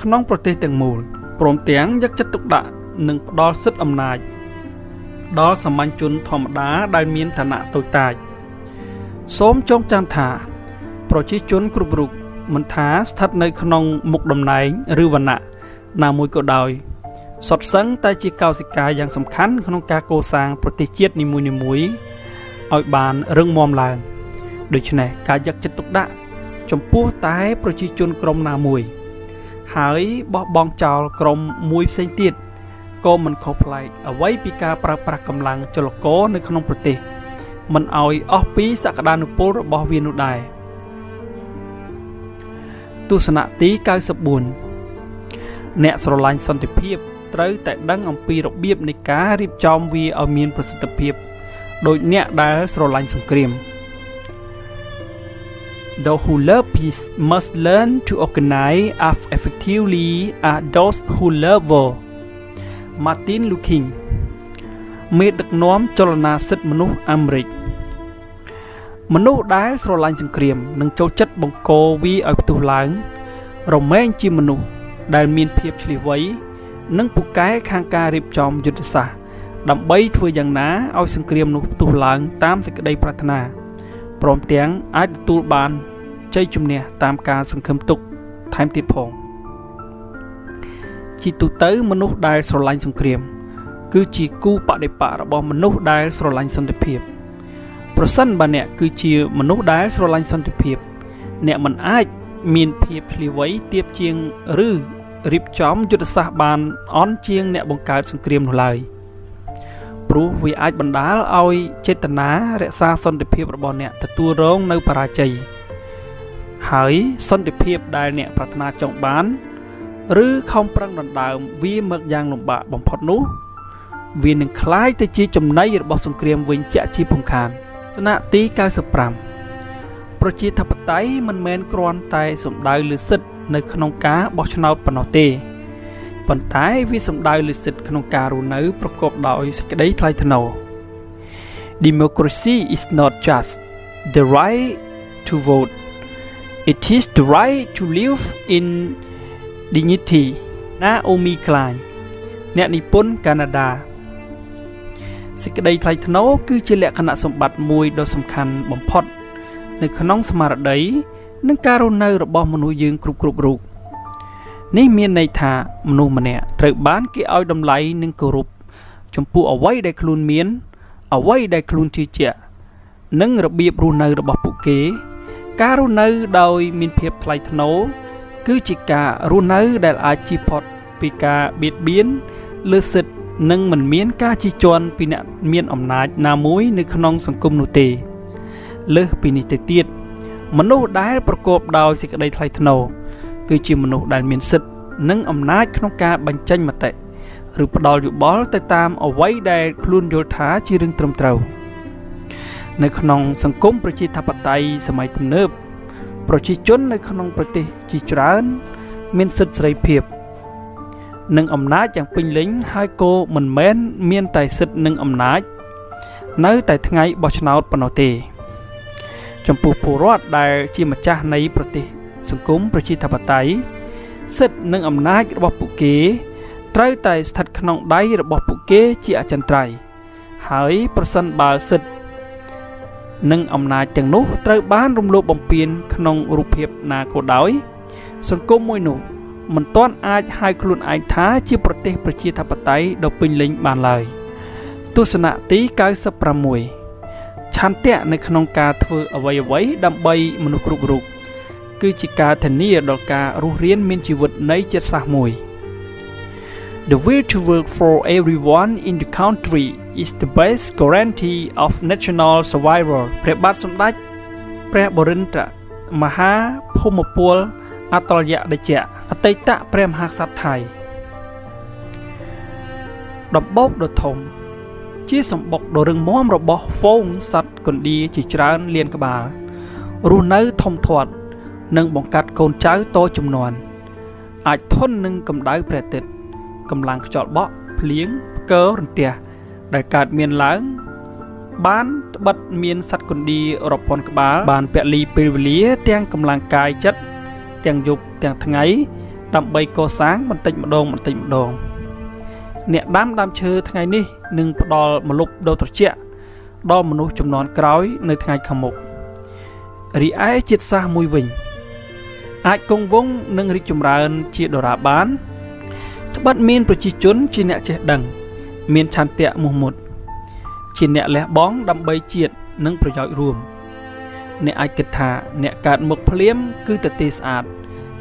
ក្នុងប្រទេសទាំងមូលព្រមទាំងយកចិត្តទុកដាក់និងផ្ដល់សិទ្ធិអំណាចដល់សាមញ្ញជនធម្មតាដែលមានឋានៈតូចតាចសូមចងចាំថាប្រជាជនគ្រប់រូបមិនថាស្ថិតនៅក្នុងមុខតំណែងឬវណ្ណៈណាមួយក៏ដោយសុទ្ធសឹងតែជាកោសិកាយ៉ាងសំខាន់ក្នុងការកសាងប្រទេសជាតិនីមួយៗឲ្យបានរឹងមាំឡើងដូច្នេះការយកចិត្តទុកដាក់ចំពោះតែប្រជាជនក្រុមណាមួយហើយបោះបង់ចោលក្រុមមួយផ្សេងទៀតក៏មិនខុសប្លែកអ្វីពីការប្រើប្រាស់កម្លាំងចលករនៅក្នុងប្រទេសមិនឲ្យអស់ពីសក្តានុពលរបស់វានោះដែរទស្សនៈទី94អ្នកស្រឡាញ់សន្តិភាពត្រូវតែដឹងអំពីរបៀបនៃការរៀបចំវាឲ្យមានប្រសិទ្ធភាពដោយអ្នកដែលស្រឡាញ់សង្គ្រាមThose who love peace must learn to organize effectively as those who love war. Martin Luther King មេដឹកនាំចលនាសិទ្ធិមនុស្សអាមេរិកមនុស្សដែលស្រឡាញ់សង្គ្រាមនិងចូលចិត្តបង្កវាឲ្យផ្ទុះឡើងរមែងជាមនុស្សដែលមានភាពឆ្លៀសវៃនិងពូកែខាងការរៀបចំយុទ្ធសាស្ត្រដើម្បីធ្វើយ៉ាងណាឲ្យសង្គ្រាមនោះផ្ទុះឡើងតាមសេចក្តីប្រាថ្នាព្រមទាំងអាចទទួលបានជ័យជំនះតាមការសង្ឃឹមទុកថែមទៀតផងជាទូទៅមនុស្សដែលស្រឡាញ់សង្គ្រាមគឺជាគូបដិបករបស់មនុស្សដែលស្រឡាញ់សន្តិភាពប្រសិនបើអ្នកគឺជាមនុស្សដែលស្រឡាញ់សន្តិភាពអ្នកមិនអាចមានភាពឆ្លៀសវៃទាបជាងឬរៀបចំយុទ្ធសាស្ត្របានអន់ជាងអ្នកបង្កើតសង្គ្រាមនោះឡើយព្រោះវាអាចបណ្ដាលឲ្យចេតនារក្សាសន្តិភាពរបស់អ្នកទទួលរងនៅបរាជ័យហើយសន្តិភាពដែលអ្នកប្រាថ្នាចង់បានឬខំប្រឹងដណ្ដើមវាមកយ៉ាងលំបាកបំផុតនោះវានឹងคล้ายទៅជាចំណីរបស់សង្គ្រាមវិញជាក់ជាពំខានសនៈទី95ប្រជាធិបតេយ្យមិនមែនគ្រាន់តែសំដៅលើសិទ្ធិនៅក្នុងការបោះឆ្នោតប៉ុណ្ណោះទេប៉ុន្តែវាសំដៅលើសិទ្ធិក្នុងការរស់នៅប្រកបដោយសេចក្តីថ្លៃថ្នូរ Democracy is not just the right to vote it is the right to live in dignity Naomi Klein អ្នកនិពន្ធកាណាដាសេចក្តីថ្លៃថ្នូរគឺជាលក្ខណៈសម្បត្តិមួយដ៏សំខាន់បំផុតនៅក្នុងស្មារតីនិងការរស់នៅរបស់មនុស្សយើងគ្រប់រូបនេះមានន័យថាមនុស្សម្នាក់ត្រូវបានគេឲ្យតម្លៃនិងគោរពចំពោះអ្វីដែលខ្លួនមានអ្វីដែលខ្លួនជឿជាក់និងរបៀបរស់នៅរបស់ពួកគេការរស់នៅដោយមានភាពថ្លៃថ្នូរគឺជាការរស់នៅដែលអាចជៀសផុតពីការបៀតបៀនលើសិទ្ធិនិងមិនមានការជិះជាន់ពីអ្នកមានអំណាចណាមួយនៅក្នុងសង្គមនោះទេលើសពីនេះទៅទៀតមនុស្សដែលប្រកបដោយសេចក្តីថ្លៃថ្នូរគឺជាមនុស្សដែលមានសិទ្ធិនិងអំណាចក្នុងការបញ្ចេញមតិឬផ្ដល់យោបល់ទៅតាមអ្វីដែលខ្លួនយល់ថាជារឿងត្រឹមត្រូវនៅក្នុងសង្គមប្រជាធិបតេយ្យសម័យទំនើបប្រជាជននៅក្នុងប្រទេសជាច្រើនមានសិទ្ធិសេរីភាពនិងអំណាចយ៉ាងពេញលេញហើយក៏មិនមែនមានតែសិទ្ធិនិងអំណាចនៅតែថ្ងៃបោះឆ្នោតប៉ុណ្ណោះទេចំពោះពលរដ្ឋដែលជាម្ចាស់នៃប្រទេសសង្គមប្រជាធិបតេយ្យសិទ្ធិនិងអំណាចរបស់ពួកគេត្រូវតែស្ថិតក្នុងដៃរបស់ពួកគេជាអចិន្ត្រៃយ៍ហើយប្រសិនបើសិទ្ធិនិងអំណាចទាំងនោះត្រូវបានរំលោភបំពានក្នុងរូបភាពណាក៏ដោយសង្គមមួយនោះមិនទាន់អាចហៅខ្លួនឯងថាជាប្រទេសប្រជាធិបតេយ្យដ៏ពេញលេញបានឡើយទស្សនៈទី96ឆន្ទៈនៅក្នុងការធ្វើអ្វីៗដើម្បីមនុស្សគ្រប់រូបគឺជាការធានាដល់ការរស់រានមានជីវិតនៃជាតិសាសន៍មួយ The will to work for everyone in the country is the best guarantee of national survival ព្រះបាទសម្ដេចព្រះបរិន្ទ្រមហាផ ភូមិពលអតលយៈដេជៈអតីតព្រះមហាក្សត្រថៃដំបូកដ៏ធំជាសម្បុកដ៏រឹងមាំរបស់ហ្វូងសត្វកណ្ដៀរជាច្រើនលានក្បាលរស់នៅធំធាត់និងបង្កាត់កូនចៅតជំនាន់អាចធន់នឹងកម្ដៅព្រះអាទិត្យកម្លាំងខ្យល់បក់ភ្លៀងផ្គររន្ទះដែលកើតមានឡើងបានត្បិតមានសត្វកណ្ដៀររាប់ពាន់ក្បាលបានពលីពេលវេលាទាំងកម្លាំងកាយចិត្តទាំងយប់ទាំងថ្ងៃដើម្បីកសាងបន្តិចម្ដងអ្នកដាំឈើថ្ងៃនេះនឹងផ្ដល់ម្លប់ដ៏ត្រជាក់ដល់មនុស្សជំនាន់ក្រោយនៅថ្ងៃខាងមុខរីឯជាតិសាសន៍មួយវិញអាចគង់វង្សនិងរីកចម្រើនជាដរាបបានត្បិតមានប្រជាជនជាអ្នកចេះដឹងមានឆន្ទៈមោះមុតជាអ្នកលះបង់ដើម្បីជាតិនិងប្រយោជន៍រួមអ្នកអាចគិតថាអ្នកកើតមកភ្លាមគឺទទេស្អាត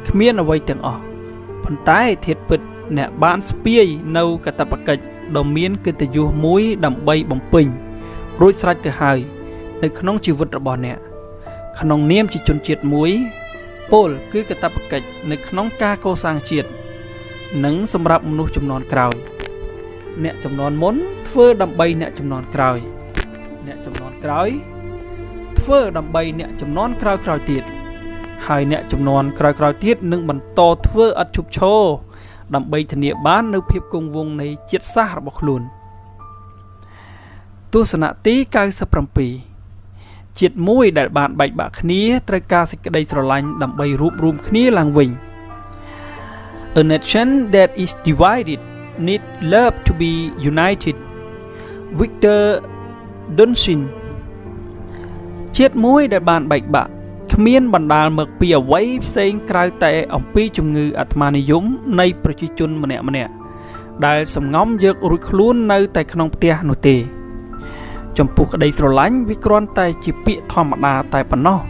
គ្មានអ្វីទាំងអស់ប៉ុន្តែធាតុពិតអ្នកបានស្ពាយនៅកាតព្វកិច្ចដ៏មានកិត្តិយសមួយដើម្បីបំពេញរួចស្រេចទៅហើយនៅក្នុងជីវិតរបស់អ្នកក្នុងនាមជាជនជាតិមួយពលគឺកាតព្វកិច្ចនៅក្នុងការកសាងជាតិនិងសម្រាប់មនុស្សជំនាន់ក្រោយអ្នកជំនាន់មុនធ្វើដើម្បីអ្នកជំនាន់ក្រោយអ្នកជំនាន់ក្រោយធ្វើដើម្បីអ្នកជំនាន់ក្រោយទៀតហើយអ្នកជំនាន់ក្រោយទៀតនឹងបន្តធ្វើឥតឈប់ឈរដើម្បីធានាបាននូវភាពគង់វង្សនៃជាតិសាសន៍របស់ខ្លួនទស្សនៈទី97ជាតិមួយដែលបានបែកបាក់គ្នាត្រូវការសេចក្តីស្រឡាញ់ដើម្បីរួបរวมគ្នាឡើងវិញ A nation that is divided need love to be united Victor Dunshin ជាតិមួយដែលបានបែកបាក់គ្មានបណ្ដាលមកពីអ្វីផ្សេងក្រៅតែអំពីជំងឺអាត្មានិយមនៃប្រជាជនម្នាក់ដែលសំងំយករួចខ្លួននៅតែក្នុងផ្ទះនោះទេចំពោះក្តីស្រឡាញ់វាគ្រាន់តែជាពាក្យធម្មតាតែប៉ុណ្ណោះ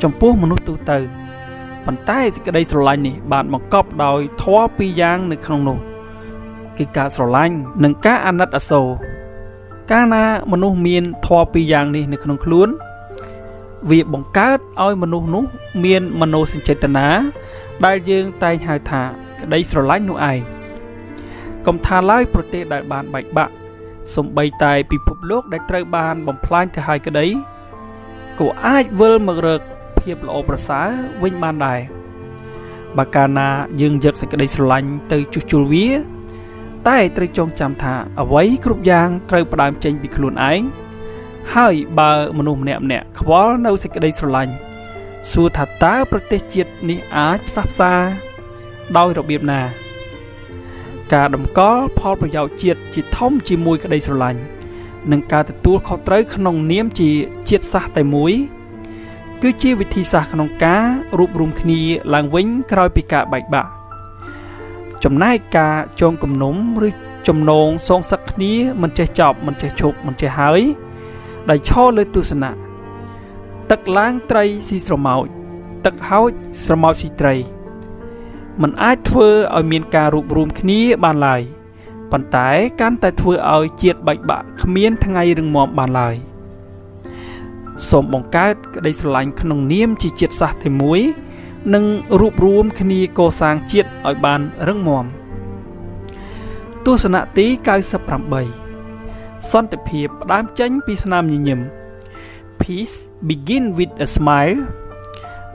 ចំពោះមនុស្សទូទៅប៉ុន្តែសេចក្តីស្រឡាញ់នេះបានបង្កប់ដោយធម៌ពីរយ៉ាងនៅក្នុងនោះគឺការស្រឡាញ់និងការអាណិតអាសូរកាលណាមនុស្សមានធម៌ពីរយ៉ាងនេះនៅក្នុងខ្លួនវាបង្កើតឲ្យមនុស្សនោះមានមនោសញ្ចេតនាដែលយើងតែងហៅថាក្តីស្រឡាញ់នោះឯងកុំថាឡើយប្រទេសដែលបានបែកបាក់សំបីតែពិភពលោកដែលត្រូវបានបំផ្លាញទៅហើយក្តីក៏អាចវិលមករកភាពល្អប្រសើរវិញបានដែរបើកាលណាយើងយកសេចក្តីស្រឡាញ់ទៅជួសជុលវាតែត្រូវចងចាំថាអ្វីគ្រប់យ៉ាងត្រូវផ្ដើមចេញពីខ្លួនឯងហើយបើមនុស្សម្នាក់ខ្វល់នៅសេចក្តីស្រឡាញ់សួរថាតើប្រទេសជាតិនេះអាចផ្សះផ្សាដោយរបៀបណាការតម្កល់ផលប្រយោជន៍ជាតិជាធំជាមួយក្តីស្រឡាញ់និងការទទួលខុសត្រូវក្នុងនាមជាជាតិសាសន៍តែមួយគឺជាវិធីសាស្ត្រក្នុងការរួបរวมគ្នាឡើងវិញក្រោយពីការបែកបាក់ចំណែកការចងគំនុំឬចំណងសងសឹកគ្នាមិនចេះចប់មិនចេះឈប់មិនចេះហើយដែលឈរលើទស្សនៈទឹកឡើងត្រីស៊ីស្រមោចទឹកហោចស្រមោចស៊ីត្រីมันអាចធ្វើឲ្យមានការរួបរวมគ្នាបានឡើយប៉ុន្តែកាន់តែធ្វើឲ្យជាតិបែកបាក់គ្មានថ្ងៃរឹងមាំបានឡើយសូមបង្កើតក្តីស្រឡាញ់ក្នុងនាមជាជាតិសាសន៍តែមួយនិងរួបរวมគ្នាកសាងជាតិឲ្យបានរឹងមាំទស្សនៈទី98សន្តិភាពផ្ដើមចេញពីស្នាមញញឹម Peace begin with a smile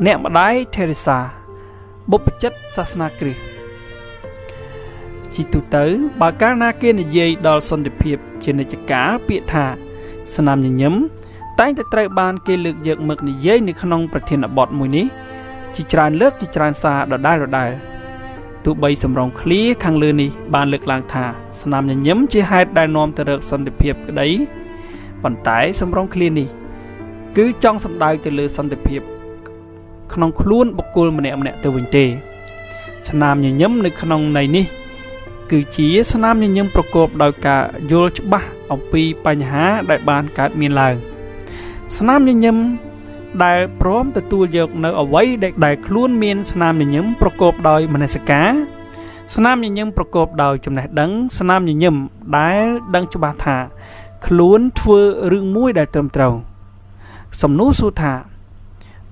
អ្នកម្ដាយ Teresa បុព្វជិតសាសនាគ្រិស្តជាទូទៅបើកាលណាគេនិយាយដល់សន្តិភាពជានិច្ចកាលពាក្យថាស្នាមញញឹមតែងតែត្រូវបានគេលើកយកមកនិយាយនៅក្នុងប្រធានបទមួយនេះជាច្រើនលើកជាច្រើនសារដដែលទោះបីសម្រងឃ្លាខាងលើនេះបានលើកឡើងថាស្នាមញញឹមជាហេតុដែលនាំទៅរកសន្តិភាពក្តីប៉ុន្តែសម្រងឃ្លានេះគឺចង់សំដៅទៅលើសន្តិភាពក្នុងខ្លួនបុគ្គលម្នាក់ទៅវិញទេស្នាមញញឹមនៅក្នុងន័យនេះគឺជាស្នាមញញឹមប្រកបដោយការយល់ច្បាស់អំពីបញ្ហាដែលបានកើតមានឡើងស្នាមញញឹមដែលព្រមទទួលយកនៅអ្វីដែលខ្លួនមានស្នាមញញឹមប្រកបដោយមនសិការស្នាមញញឹមប្រកបដោយចំណេះដឹងស្នាមញញឹមដែលដឹងច្បាស់ថាខ្លួនធ្វើរឿងមួយដែលត្រឹមត្រូវសំណួរសួរថា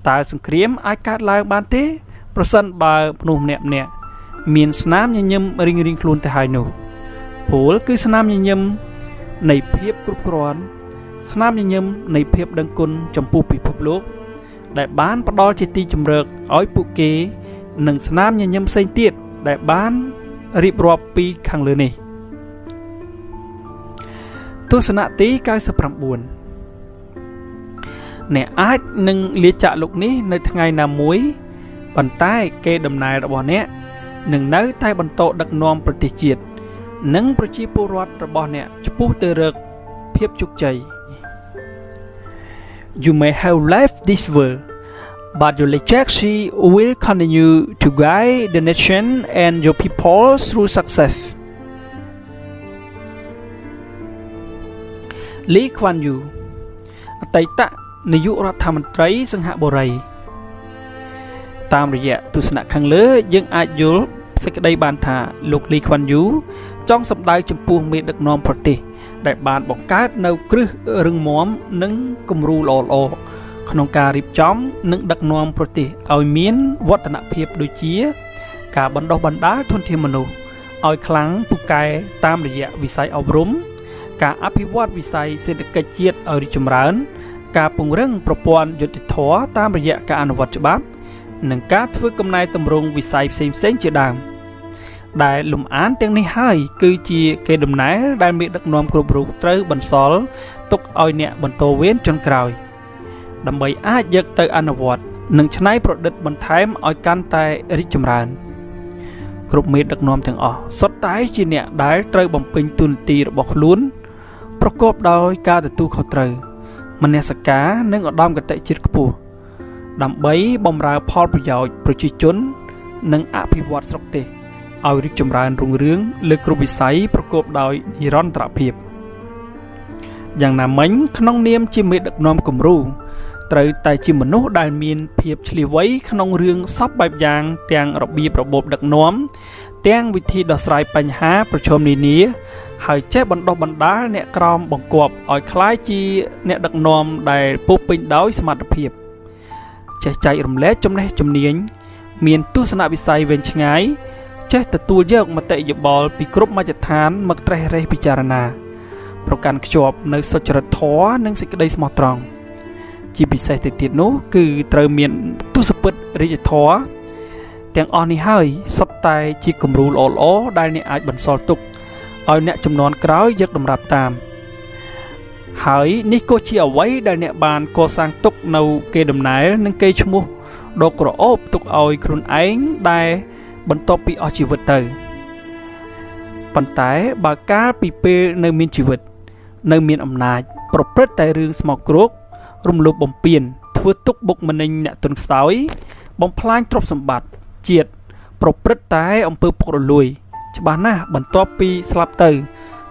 តើសង្គ្រាមអាចកើតឡើងបានទេប្រសិនបើមនុស្សម្នាក់មានស្នាមញញឹមរៀងខ្លួនទៅហើយនោះពលគឺស្នាមញញឹមនៃភាពគ្រប់គ្រាន់ស្នាមញញឹមនៃភាពដឹងគុណចំពោះពិភពលោកដែលបានផ្ដល់ជាទីជម្រកឲ្យពួកគេនិងស្នាមញញឹមផ្សេងទៀតដែលបានរៀបរាប់ពីខាងលើនេះទស្សនៈទី99អ្នកអាចនឹងលាចាកលោកនេះនៅថ្ងៃណាមួយប៉ុន្តែគេដំណើររបស់អ្នកនឹងនៅតែបន្តដឹកនាំប្រទេសជាតិនិងប្រជាពលរដ្ឋរបស់អ្នកឆ្ពោះទៅរកភាពជោគជ័យ You may have left this world but your legacy will continue to guide the nation and your people through success លី ខ្វាន់ យូ អតីតនាយករដ្ឋមន្ត្រីសង្ហបុរីតាមរយៈទស្សនៈខាងលើយើងអាចយល់សេចក្តីបានថាលោកលី ខ្វាន់ យូ ចង់សម្ដៅចំពោះមេដឹកនាំប្រទេសដែលបានបង្កើតនៅគ្រឹះរឹងមាំនិងគំរូល្អៗក្នុងការរៀបចំនិងដឹកនាំប្រទេសឲ្យមានវឌ្ឍនភាពដូចជាការបណ្ដុះបណ្ដាលធនធានមនុស្សឲ្យខ្លាំងពូកែតាមរយៈវិស័យអប់រំការអភិវឌ្ឍវិស័យសេដ្ឋកិច្ចជាតិឲ្យរីកចម្រើនការពង្រឹងប្រព័ន្ធយុត្តិធម៌តាមរយៈការអនុវត្តច្បាប់និងការធ្វើកំណែទម្រង់វិស័យផ្សេងៗជាដើមដែលលំអានទាំងនេះហើយគឺជាកេរដំណែលដែលមេដឹកនាំគ្រប់រូបត្រូវបន្សល់ទុកឲ្យអ្នកបន្តវេនចុងក្រោយដើម្បីអាចយកទៅអនុវត្តនិងច្នៃប្រឌិតបន្ថែមឲ្យកាន់តែរីកចម្រើនគ្រប់មេដឹកនាំទាំងអស់សុទ្ធតែជាអ្នកដែលត្រូវបំពេញតួនាទីរបស់ខ្លួនប្រកបដោយការទទួលខុសត្រូវមនសិការនិងឧត្តមគតិជាតិខ្ពស់ដើម្បីបម្រើផលប្រយោជន៍ប្រជាជននិងអភិវឌ្ឍស្រុកទេសឲ្យរីកចម្រើនរុងរឿងលើគ្រប់វិស័យប្រកបដោយនិរន្តរភាពយ៉ាងណាមិញក្នុងនាមជាមេដឹកនាំគំរូត្រូវតែជាមនុស្សដែលមានភាពឆ្លៀសវៃក្នុងរឿងសពបែបយ៉ាងទាំងរបៀបរបបដឹកនាំទាំងវិធីដោះស្រាយបញ្ហាប្រឈមនានាហើយចេះបណ្ដុះបណ្ដាលអ្នកក្រមបង្គាប់ឲ្យក្លាយជាអ្នកដឹកនាំដែលពោរពេញដោយសមត្ថភាពចេះចែករំលែកចំណេះជំនាញមានទស្សនវិស័យវែងឆ្ងាយចេះទទួលយកមតិយោបល់ពីគ្រប់មជ្ឈដ្ឋានមកត្រេះរិះពិចារណាប្រកាន់ខ្ជាប់នៅសុចរិតធម៌និងសេចក្តីស្មោះត្រង់ជាពិសេសទៅទៀតនោះគឺត្រូវមានទស្សពិតរាជធម៌ទាំងអស់នេះហើយសុទ្ធតែជាគំរូល្អៗដែលអ្នកអាចបន្សល់ទុកឲ្យអ្នកជំនាន់ក្រោយយកតម្រាប់តាមហើយនេះក៏ជាអ្វីដែលអ្នកបានកសាងទុកនៅកេរដំណែលនិងកេរ្តិ៍ឈ្មោះដ៏ក្រអូបទុកឲ្យខ្លួនឯងដែលបន្ទាប់ពីអស់ជីវិតទៅប៉ុន្តែបើកាលពីពេលនៅមានជីវិតនៅមានអំណាចប្រព្រឹត្តតែរឿងស្មោកគ្រោករំលោភបំពានធ្វើទុកបុកម្នេញអ្នកទន់ខ្សោយបំផ្លាញទ្រព្យសម្បត្តិជាតិប្រព្រឹត្តតែអំពើពុករលួយច្បាស់ណាស់បន្ទាប់ពីស្លាប់ទៅ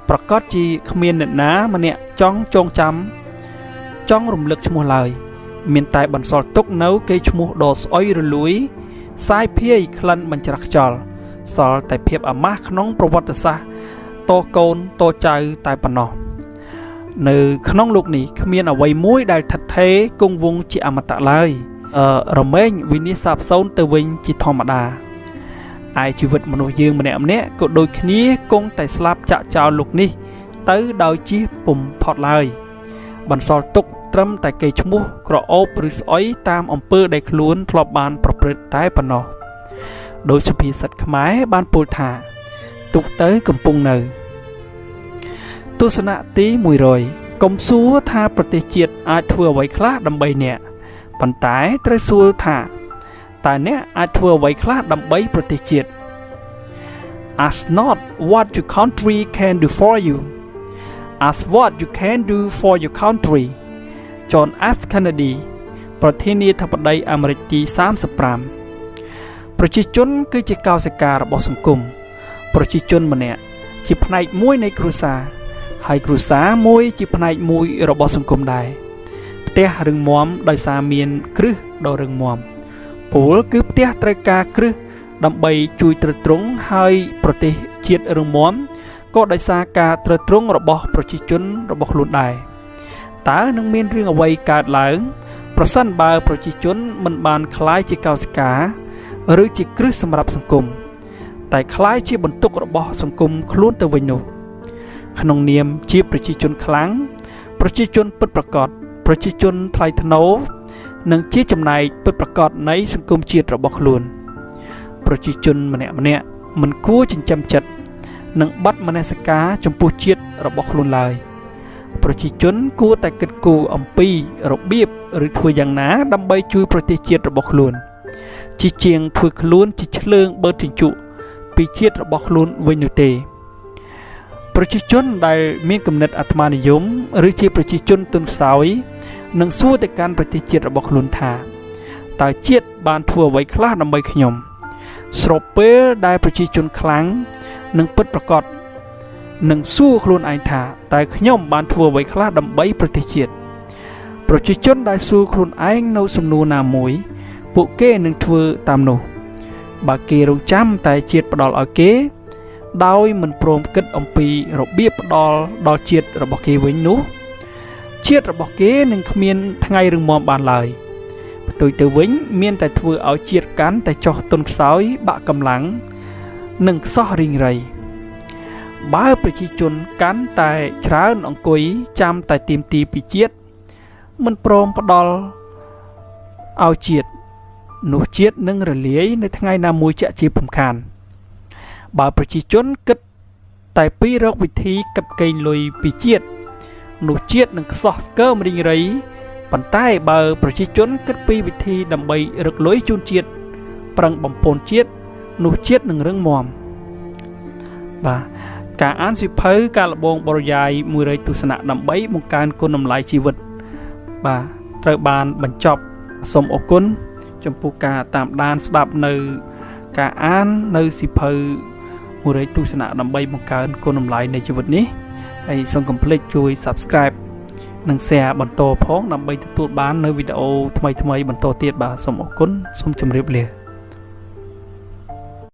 ប្រកាសជាគ្មានអ្នកណាម្នាក់ចង់ចងចាំចង់រំលឹកឈ្មោះឡើយមានតែបន្សល់ទុកនៅកេរ្តិ៍ឈ្មោះដ៏ស្អុយរលួយសាយភាយក្លិនបញ្ច្រាស់ខ្យល់សល់តែភាពអាម៉ាស់ក្នុងប្រវត្តិសាស្ត្រតកូនតចៅតែប៉ុណ្ណោះនៅក្នុងលោកនេះគ្មានអ្វីមួយដែលថិតថេរគង់វង្សជាអមតៈឡើយរមែងវិនិច្ឆ័យសាបសូន្យទៅវិញជាធម្មតាឯជីវិតមនុស្សយើងម្នាក់ក៏ដូចគ្នាគង់តែស្លាប់ចាក់ចោលលោកនេះទៅដោយជៀសពុំផុតឡើយបន្សល់ទុកត្រឹមតែកេរ្តិ៍ឈ្មោះក្រអូបឬស្អុយតាមអំពើដែលខ្លួនធ្លាប់បានប្រព្រឹត្តតែប៉ុណ្ណោះដោយសុភាសិតខ្មែរបានពោលថាទុកទៅកំពុងនៅទស្សនៈទី100កុំសួរថាប្រទេសជាតិអាចធ្វើអ្វីខ្លះដើម្បីអ្នកប៉ុន្តែត្រូវសួរថាតើអ្នកអាចធ្វើអ្វីខ្លះដើម្បីប្រទេសជាតិ Ask not what your country can do for you Ask what you can do for your country John F Kennedy ប្រធានាធិបតីអាមេរិកទី35ប្រជាជនគឺជាកោសិការបស់សង្គមប្រជាជនម្នាក់ជាផ្នែកមួយនៃគ្រួសារហើយគ្រួសារមួយជាផ្នែកមួយរបស់សង្គមដែរផ្ទះរឹងមាំដោយសារមានគ្រឹះដ៏រឹងមាំពលគឺផ្ទះត្រូវការគ្រឹះដើម្បីជួយទ្រទ្រង់ហើយប្រទេសជាតិរឹងមាំក៏ដោយសារការទ្រទ្រង់របស់ប្រជាជនរបស់ខ្លួនដែរតើនឹងមានរឿងអ្វីកើតឡើង ប្រសិនបើប្រជាជនមិនបានคล้ายជាកោសិកាឬជាគ្រឹះសម្រាប់សង្គមតែคล้ายជាបន្ទុករបស់សង្គមខ្លួនទៅវិញនោះក្នុងនាមជាប្រជាជនខ្លាំងប្រជាជនពិតប្រាកដប្រជាជនថ្លៃថ្នូរនិងជាចំណែកពិតប្រាកដនៃសង្គមជាតិរបស់ខ្លួនប្រជាជនម្នាក់មិនគួរចិញ្ចឹមចិត្តនិងបាត់មនសិការចំពោះជាតិរបស់ខ្លួនឡើយប្រជាជនគួរតែគិតគូរអំពីរបៀបឬធ្វើយ៉ាងណាដើម្បីជួយប្រទេសជាតិរបស់ខ្លួនជាជាងធ្វើខ្លួនជាឆ្លើងបឺតជញ្ជក់ពីជាតិរបស់ខ្លួនវិញនោះទេប្រជាជនដែលមានគំនិតអាត្មានិយមឬជាប្រជាជនទន់ខ្សោយនឹងសួរទៅកាន់ប្រទេសជាតិរបស់ខ្លួនថាតើជាតិបានធ្វើអ្វីខ្លះដើម្បីខ្ញុំស្របពេលដែលប្រជាជនខ្លាំងនិងពិតប្រាកដនឹងសួរខ្លួនឯងថាតើខ្ញុំបានធ្វើអ្វីខ្លះដើម្បីប្រទេសជាតិប្រជាជនដែលសួរខ្លួនឯងនៅសំណួរណាមួយពួកគេនឹងធ្វើតាមនោះបើគេរងចាំតែជាតិផ្ដល់ឲ្យគេដោយមិនព្រមគិតអំពីរបៀបផ្ដល់ដល់ជាតិរបស់គេវិញនោះជាតិរបស់គេនឹងគ្មានថ្ងៃរឹងមាំបានឡើយផ្ទុយទៅវិញមានតែធ្វើឲ្យជាតិកាន់តែចុះទន់ខ្សោយបាក់កម្លាំងនិងខ្សោះរីងរៃបើប្រជាជនកាន់តែច្រើនអង្គុយចាំតែទាមទារពីជាតិមិនព្រមផ្ដល់ឲ្យជាតិនោះជាតិនឹងរលាយនៅថ្ងៃណាមួយជាក់ជាពំខានបើប្រជាជនគិតតែពីរកវិធីកាត់កេងលុយពីជាតិនោះជាតិនឹងខ្សោះស្កើមរីងរៃប៉ុន្តែបើប្រជាជនគិតពីវិធីដើម្បីរកលុយជូនជាតិប្រឹងបំពន់ជាតិនោះជាតិនឹងរឹងមាំបាទការអានសៀវភៅការលបងបរិយាយ100ទស្សនៈដើម្បីបង្កើនគុណតម្លៃជីវិតបាទត្រូវបានបញ្ចប់សូមអរគុណចំពោះការតាមដានស្ដាប់នៅការអាននៅសៀវភៅ100ទស្សនៈដើម្បីបង្កើនគុណតម្លៃនៃជីវិតនេះហើយសូមកុំភ្លេចជួយ Subscribe និង Share បន្តផងដើម្បីទទួលបាននៅវីដេអូថ្មីៗបន្តទៀតបាទសូមអរគុណសូមជម្រាបលា